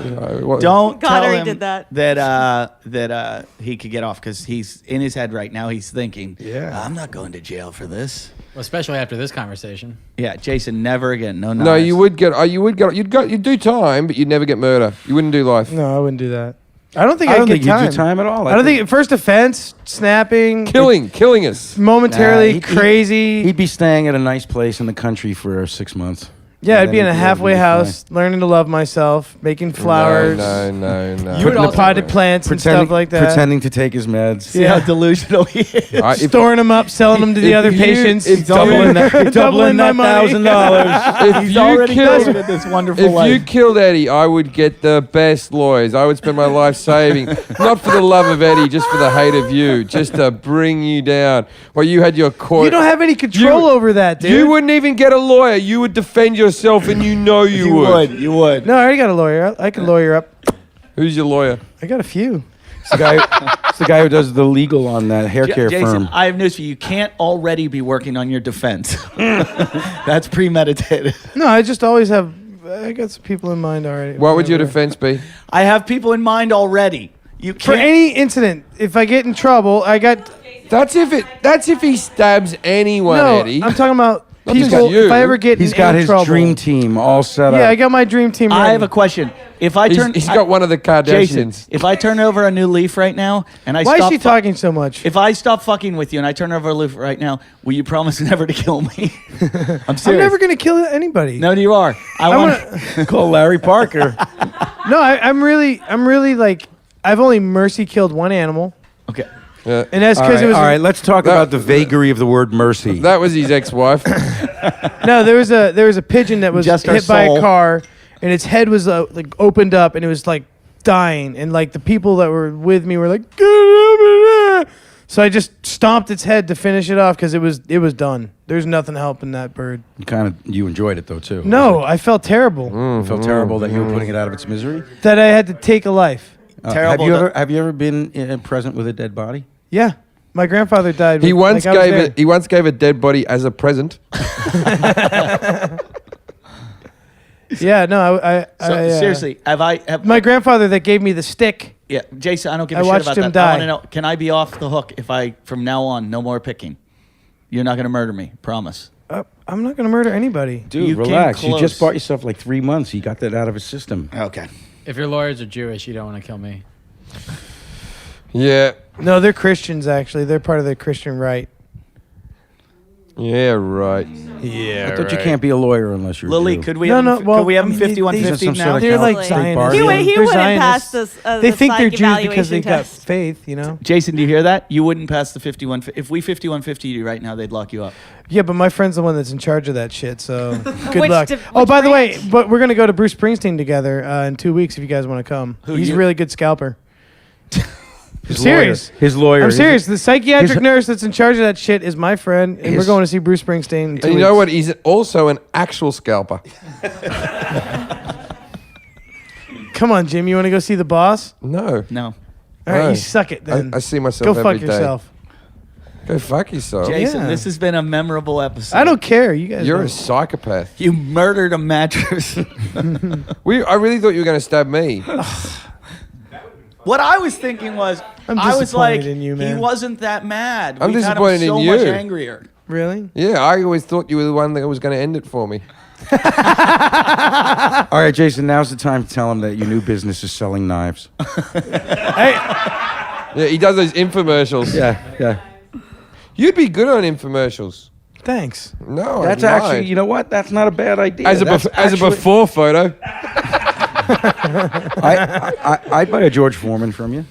Don't God, tell already him did that. that he could get off because he's in his head right now. He's thinking, Yeah. I'm not going to jail for this. Well, especially after this conversation. Yeah, Jason, never again. No, No, you would get. You'd do time, but you'd never get murder. You wouldn't do life. No, I wouldn't do that. I don't think I I'd don't get think you'd do time at all. I don't think first offense, snapping, Killing us. momentarily Nah, he'd- crazy. He'd be staying at a nice place in the country for 6 months. Yeah, And I'd then be in he'd a be halfway able to be house, learning to love myself, making flowers, No. You putting would the also- potted plants and stuff like that. Pretending to take his meds. See how delusional he is. If Storing them up, selling them to the if other you- patients, if Doubling that, doubling my money. $1,000. If He's you already killed, living this wonderful if life. you killed Eddie, I would get the best lawyers. I would spend my life saving, not for the love of Eddie, just for the hate of you, just to bring you down. Well, you had your court. You don't have any control You- over that, dude. You wouldn't even get a lawyer. You would defend yourself, and you know you would. You would. No, I already got a lawyer. I can lawyer up. Who's your lawyer? I got a few. It's the guy who does the legal on that hair care Jason, firm. I have news for you. You can't already be working on your defense. That's premeditated. No, I just always have. I got some people in mind already. What would your Whatever. defense be? I have people in mind already. You can't. For any incident, if I get in trouble, I got. That's if he stabs anyone, No, Eddie. I'm talking about Not just people. you. If I ever get He's in got any his trouble. dream team all set up. Yeah, I got my dream team. I ready. have a question. If I turn, He's got one of the Jason, Kardashians. if I turn over a new leaf right now and I Why stop, is she talking so much? if I stop fucking with you and I turn over a leaf right now, will you promise never to kill me? I'm serious. I'm never gonna kill anybody. No, you are. I I'm want. Call Larry Parker. No, I'm really like. I've only mercy killed one animal, Okay. Yeah. and that's all because right, it was. all right, let's talk That- about the vagary of the word mercy. That was his ex-wife. No, there was a pigeon that was Just our hit by soul. a car, and its head was like opened up, and it was like dying, and like the people that were with me were like, "Get him!" So I just stomped its head to finish it off because it was done. There's nothing helping that bird. You enjoyed it though too. No, I felt terrible You felt terrible that you were putting it out of its misery. that I had to take a life. Terrible Have you ever been present with a dead body? Yeah, my grandfather died. He with- once like, I was gave there. it. He once gave a dead body as a present. Yeah, no, I Seriously, have my grandfather that gave me the stick. Yeah, Jason, I don't give a I shit watched about him that. I want die. to know, can I be off the hook if I, from now on, no more picking? You're not going to murder me, promise. I'm not gonna murder anybody. Dude, You came relax. You just close. bought yourself like 3 months. You got that out of his system. Okay. If your lawyers are Jewish, you don't want to kill me. Yeah. No, they're Christians actually. They're part of the Christian right. Yeah, right. Yeah, I thought you can't be a lawyer unless you're Lily, Jew. could we No, have no, him, well, could we have I him mean, they- 51-50 Is that some now? sort of They're like State Zionists. bar He deal? he They're wouldn't pass Zionists. this. They the think they're psych Jews because they evaluation got test. faith, you know? Jason, do you hear that? You wouldn't pass the 51. If we 51-50 you right now, they'd lock you up. Yeah, but my friend's the one that's in charge of that shit, so good Which luck. di- Oh, which by the way, branch? but we're going to go to Bruce Springsteen together in 2 weeks if you guys want to come. Who, He's you? a really good scalper. His serious. Lawyer. His lawyer. I'm serious. The psychiatric his- nurse that's in charge of that shit is my friend, and we're His- going to see Bruce Springsteen in 2 And you weeks. know what? He's also an actual scalper. Come on, Jim. You want to go see the boss? No. No. All right, No. you suck it then. I see myself Go every fuck day. yourself. Go fuck yourself. Jason, Yeah. this has been a memorable episode. I don't care. You guys. You're don't. a psychopath. You murdered a mattress. I really thought you were going to stab me. What I was thinking was, I'm I was disappointed like, in you, he man. wasn't that mad. I'm We got him disappointed in so you. much angrier. Really? Yeah, I always thought you were the one that was going to end it for me. All right, Jason, now's the time to tell him that your new business is selling knives. Hey, Yeah, he does those infomercials. Yeah. You'd be good on infomercials. thanks. No, That's I'd actually, lied. you know what? That's not a bad idea. as a before photo. I'd buy a George Foreman from you.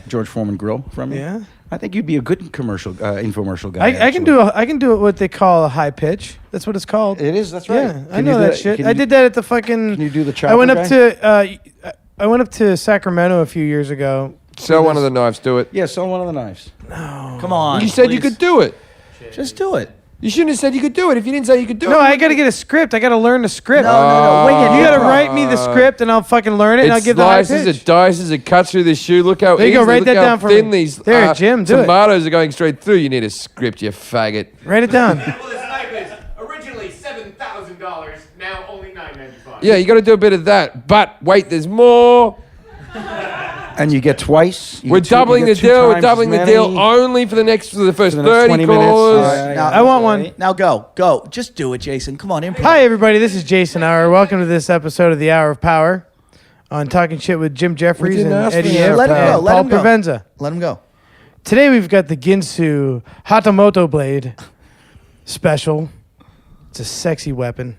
George Foreman grill from you. Yeah. I think you'd be a good commercial, infomercial guy. I can do what they call a high pitch. That's what it's called. It is. That's right. Yeah, I know that shit. Can I you- did that at the fucking. Can you do the I chopper went up guy? to I went up to Sacramento a few years ago. Sell one of the knives. Do it. Yeah, sell one of the knives. Come on. You said you please. could do it. Just do it. You shouldn't have said you could do it. If you didn't say you could do No, it. I got to get a script. I got to learn the script. No. Wait, You got to improv. write me the script, and I'll fucking learn it, and I'll It give the high slices, pitch. it dices, it cuts through the shoe. Look how There you go, easy, write look that how down for thin me. these There, Jim, do it. tomatoes are going straight through. You need a script, you faggot. Write it down. Well, this knife is originally $7,000, now only $9.95. Yeah, you got to do a bit of that. But wait, there's more. And you get twice. We're doubling the deal. We're doubling the deal only for the first For the next 30 20 minutes. calls. Yeah. I want one. Now go. Just do it, Jason. Come on, improv. Hi, everybody. This is Jason Hour. Welcome to this episode of the Hour of Power on Talking Shit with Jim Jeffries didn't and ask for Eddie the F. Hour of Let him and go. Let Paul him go. Provenza. Let him go. Today we've got the Ginsu Hatamoto Blade special. It's a sexy weapon.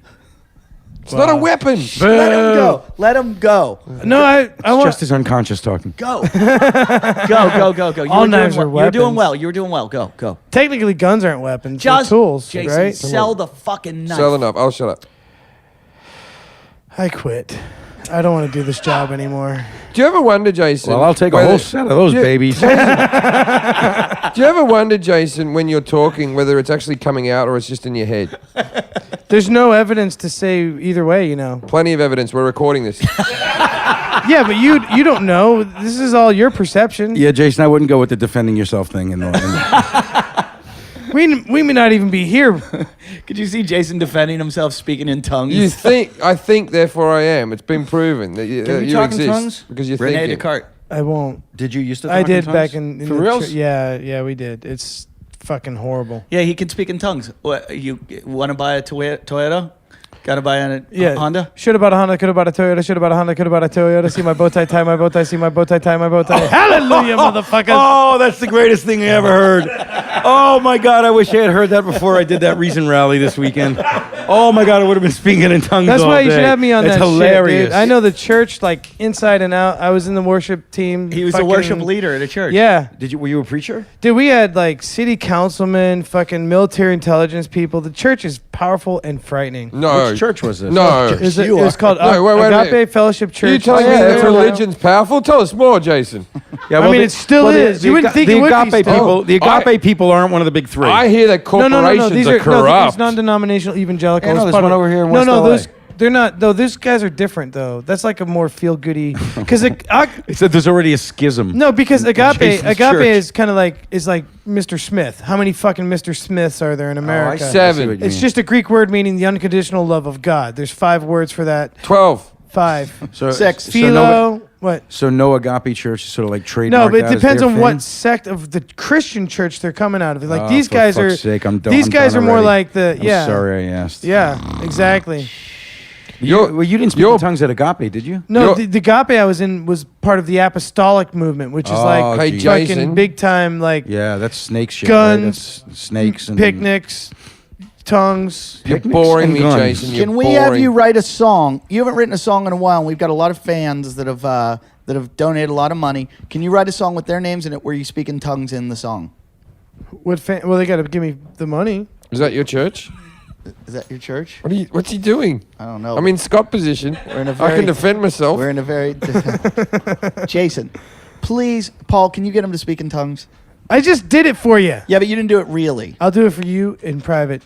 It's not a weapon. Let him go. Let him go. No, I want. Just his unconscious talking. Go. Go. You All were doing knives well. are You were doing weapons. well. You were doing well. Go. Technically, guns aren't weapons. Just They're tools, Jason, right? sell the fucking knife. Sell enough. I'll shut up. I quit. I don't want to do this job anymore. Do you ever wonder, Jason? Well, I'll take a whether- whole set of those Yeah. babies. Do you ever wonder, Jason, when you're talking, whether it's actually coming out or it's just in your head? There's no evidence to say either way, you know. Plenty of evidence. We're recording this. Yeah, but you don't know. This is all your perception. Yeah, Jason, I wouldn't go with the defending yourself thing. We may not even be here. Could you see Jason defending himself, speaking in tongues? You think, I think, therefore I am. It's been proven that you, Can we you talk in exist tongues? because you're Rene thinking. Descartes. I won't. Did you used to? I talk did tongues? back in For the reals? yeah, we did. It's fucking horrible. Yeah, he can speak in tongues. What, you want to buy a Toyota? Got to buy a Yeah, Honda? Should have bought a Honda. Could have bought a Toyota. Should have bought a Honda. Could have bought a Toyota. See my bow tie. Tie my bow tie. See my bow tie. Tie my bow tie. Hallelujah, motherfucker. Oh, that's the greatest thing I ever heard. Oh my God, I wish I had heard that before I did that Reason rally this weekend. Oh my God, I would have been speaking in tongues. That's all why you day. should have me on That's that hilarious. shit, dude. I know the church like inside and out. I was in the worship team. He was a fucking- worship leader at a church. Yeah. Were you a preacher? Dude, we had like city councilmen, fucking military intelligence people. The church is powerful and frightening. No. Which church was this? No. It was, You it was are. called No, wait a Agape minute. Fellowship Church. Are you telling me Yeah, that yeah, yeah. religion's powerful? Tell us more, Jason. Yeah, I mean, it still is. You wouldn't think the it would be agape still. people. The agape people aren't one of the big three. I hear that No, corporations These are are corrupt. these non-denominational evangelicals. Yeah, no, there's Part one of- over here in No, West no, LA. those they're not. Though those guys are different. Though that's like a more feel-goody. Because It said there's already a schism. no, because agape Jason's agape church. is kind of like Mr. Smith. How many fucking Mr. Smiths are there in America? I see Seven. what you It's mean. just a Greek word meaning the unconditional love of God. There's 5 words for that. 12. 5. so, Sex. So no, Philo. What? so no agape church is sort of like trademarked. No, but it that as depends their on thing? what sect of the Christian church they're coming out of. Like Oh, these for guys fuck's are. sake, I'm done- these I'm guys done are more already. like the. I'm Yeah. sorry I asked. Yeah. Exactly. Well, you didn't speak you're- in tongues at agape, did you? No, You're- the agape I was in was part of the apostolic movement, which is Oh, like Hey, geez. fucking Jason. big time, like Yeah, that's snake shit. Guns, Right? That's snakes and picnics, tongues. You're Picnics boring and me, guns. Jason. You're Can we have boring. you write a song? You haven't written a song in a while, and we've got a lot of fans that have donated a lot of money. Can you write a song with their names in it where you speak in tongues in the song? Well, they got to give me the money. Is that your church? Is that your church? What's he doing? I don't know. I'm in Scott position. We're in a I very- can defend myself. We're in a very Jason, please, Paul, can you get him to speak in tongues? I just did it for you. Yeah, but you didn't do it really. I'll do it for you in private.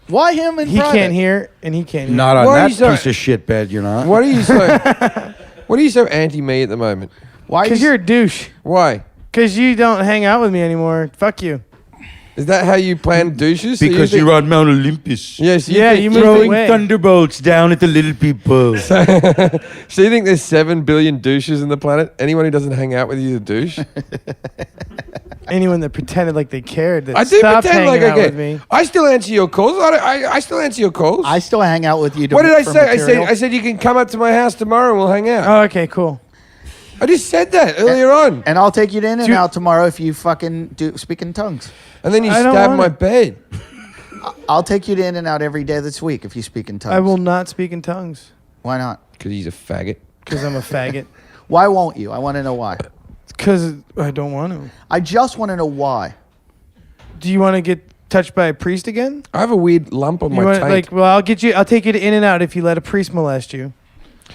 Why him in He private? can't hear, and he can't hear. Not on Why are that you so- piece of shit bed, you're not. What are you so? What are you so anti me at the moment? Why? Because you're a douche. Why? Because you don't hang out with me anymore. Fuck you. Is that how you plan douches? So Because think- you're on Mount Olympus. Yes. Yeah, think- you moved Throwing away. thunderbolts down at the little people. So you think there's 7 billion douches in the planet? Anyone who doesn't hang out with you is a douche. Anyone that pretended like they cared, that I do stopped pretend like hanging I out with get. me. I still answer your calls. I still answer your calls. I still hang out with you. What did I for say? material. I said you can come up to my house tomorrow and we'll hang out. Oh, okay, cool. I just said that earlier on. And I'll take you to In and you- Out tomorrow if you fucking speak in tongues. And then you I don't stabbed want my it. bed. I'll take you to In and Out every day this week if you speak in tongues. I will not speak in tongues Why not? Because he's a faggot. because I'm a faggot. Why won't you? I want to know why. Because I don't want to. I just want to know why. Do you want to get touched by a priest again? I have a weird lump on You my want taint. like? Well, I'll take you to In and Out if you let a priest molest you.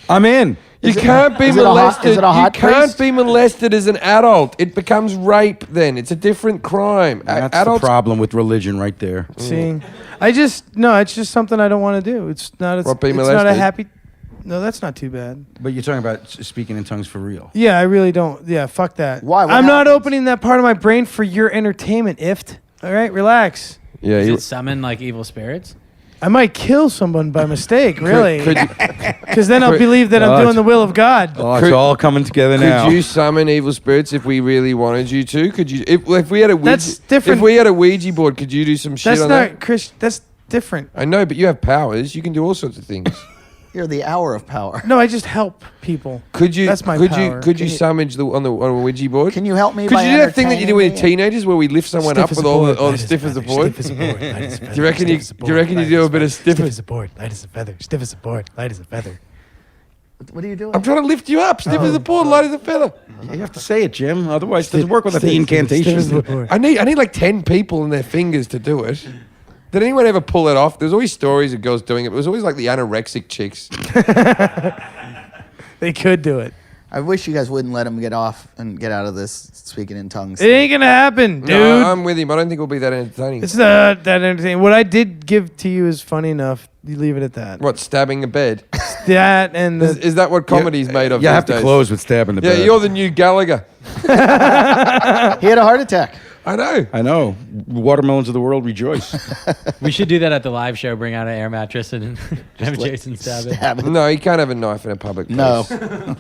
I'm in. You can't be is it a hot- molested. is it a hot you can't priest? be molested as an adult. It becomes rape then. It's a different crime. That's Adults. the problem with religion right there. See, it's just something I don't want to do. It's not. What, be it's not a molested? happy. No, that's not too bad. But you're talking about speaking in tongues for real. Yeah, I really don't. Yeah, fuck that. Why? What I'm not happens? opening that part of my brain for your entertainment, Ift. All right, relax. Yeah, Does you, it summon like evil spirits? I might kill someone by mistake, really. could you, Because then I'll could- believe that I'm Oh, doing it's- the will of God. Oh, Could- it's all coming together now. could you summon evil spirits if we really wanted you to? Could you? If we had a Ouija, That's different. If we had a Ouija board, could you do some shit That's on not that? Chris. That's different. I know, but you have powers. You can do all sorts of things. You're the hour of power. No, I just help people. Could you? That's my could power. you? Could you Can you- summon on a Ouija board? Can you help me Could by you do that thing that you do with entertaining me? teenagers where we lift someone Stiff up as with a all board, the light stiff as a board? Stiff as a board, light as a feather. Do you reckon Stiff you- as a do you board, reckon you light do as a bit of feather. stiff Stiff as- as a board, light as a feather. Stiff as a board, light as a feather. What are you doing? I'm trying to lift you up, stiff as a board, light as a feather. You have to say it, Jim. Otherwise, it doesn't work without the Stiff as incantation. a board. I need like 10 people and their fingers to do it. Did anyone ever pull it off? There's always stories of girls doing it. But it was always like the anorexic chicks. They could do it. I wish you guys wouldn't let him get off and get out of this speaking in tongues. It ain't gonna happen, dude. No, I'm with him. I don't think it'll be that entertaining. It's not that entertaining. What I did give to you is funny enough. You leave it at that. What, stabbing a bed? That and Is, the is that what comedy's made of? You these have to days? close with stabbing the Yeah, bed. you're the new Gallagher. He had a heart attack. I know. I know. Watermelons of the world rejoice. We should do that at the live show. Bring out an air mattress and have Jason stab it. Stab it. No, you can't have a knife in a public place. No.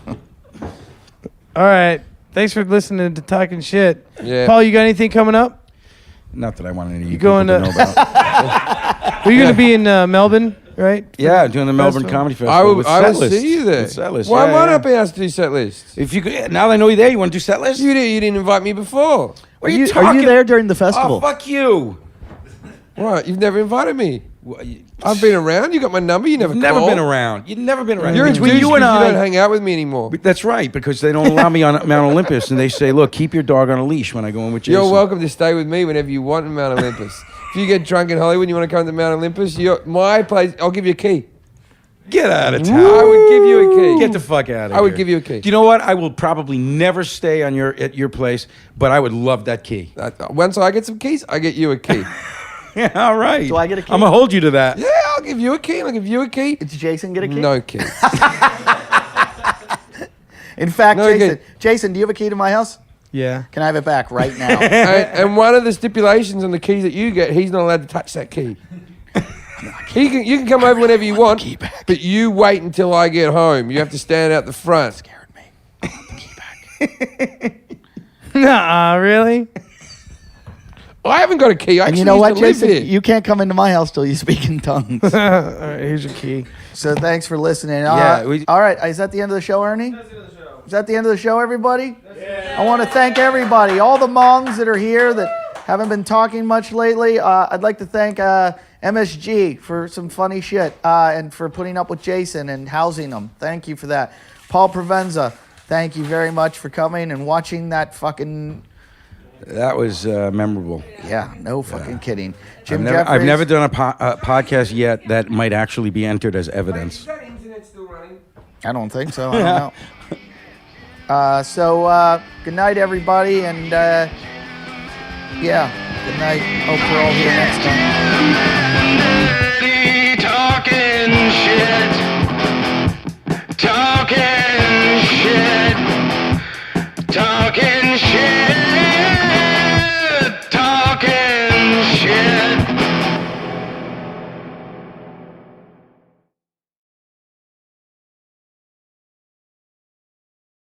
All right. Thanks for listening to Talking Shit. Yeah. Paul, you got anything coming up? Not that I want any of you going people to to- know about. Are you going to be in Melbourne, right? Yeah, doing the Melbourne Festival? Comedy Festival. I will, with I will set lists. see you there. With set lists. Why yeah, might I yeah. not be asked to do set lists? If you could, now that I know you're there, you want to do set lists? You didn't invite me before. What Are you there during the festival? Oh, fuck you. Right, you've never invited me. Well, I've been around. You got my number. You never You've never called. been around. You've never been around. You're a Between douche you and 'cause you don't I. hang out with me anymore. That's right, because they don't allow me on Mount Olympus, and they say, "Look, keep your dog on a leash when I go in with Jason." You're welcome to stay with me whenever you want in Mount Olympus. If you get drunk in Hollywood and you want to come to Mount Olympus, my place, I'll give you a key. Get out of town. I would give you a key. Get the fuck out of here. I would give you a key. Do you know what? I will probably never stay on at your place, but I would love that key. Once I get some keys, I get you a key. Yeah, all right. Do I get a key? I'm gonna hold you to that. Yeah, I'll give you a key. I'll give you a key. Did Jason get a key? No key. In fact, No, okay. Jason, do you have a key to my house? Yeah. Can I have it back right now? And one of the stipulations on the keys that you get, he's not allowed to touch that key. You can come over whenever you want, but you wait until I get home. You have to stand out the front. Scared me. I want the key back. Nah, really? I haven't got a key. I And actually you know used what, to live Jason? here. You can't come into my house till you speak in tongues. All right, here's your key. So thanks for listening. Yeah, All right, is that the end of the show, Ernie? Is that the end of the show, everybody? Yeah. I want to thank everybody, all the mongs that are here that haven't been talking much lately. I'd like to thank MSG for some funny shit and for putting up with Jason and housing him. Thank you for that. Paul Provenza, thank you very much for coming and watching that fucking... That was memorable. Yeah, no fucking kidding. I've Jim never, Jeffries. I've never done a podcast yet that might actually be entered as evidence. Is that internet still running? I don't think so. I don't know. So good night, everybody, and yeah, good night. Hope we're all here next time.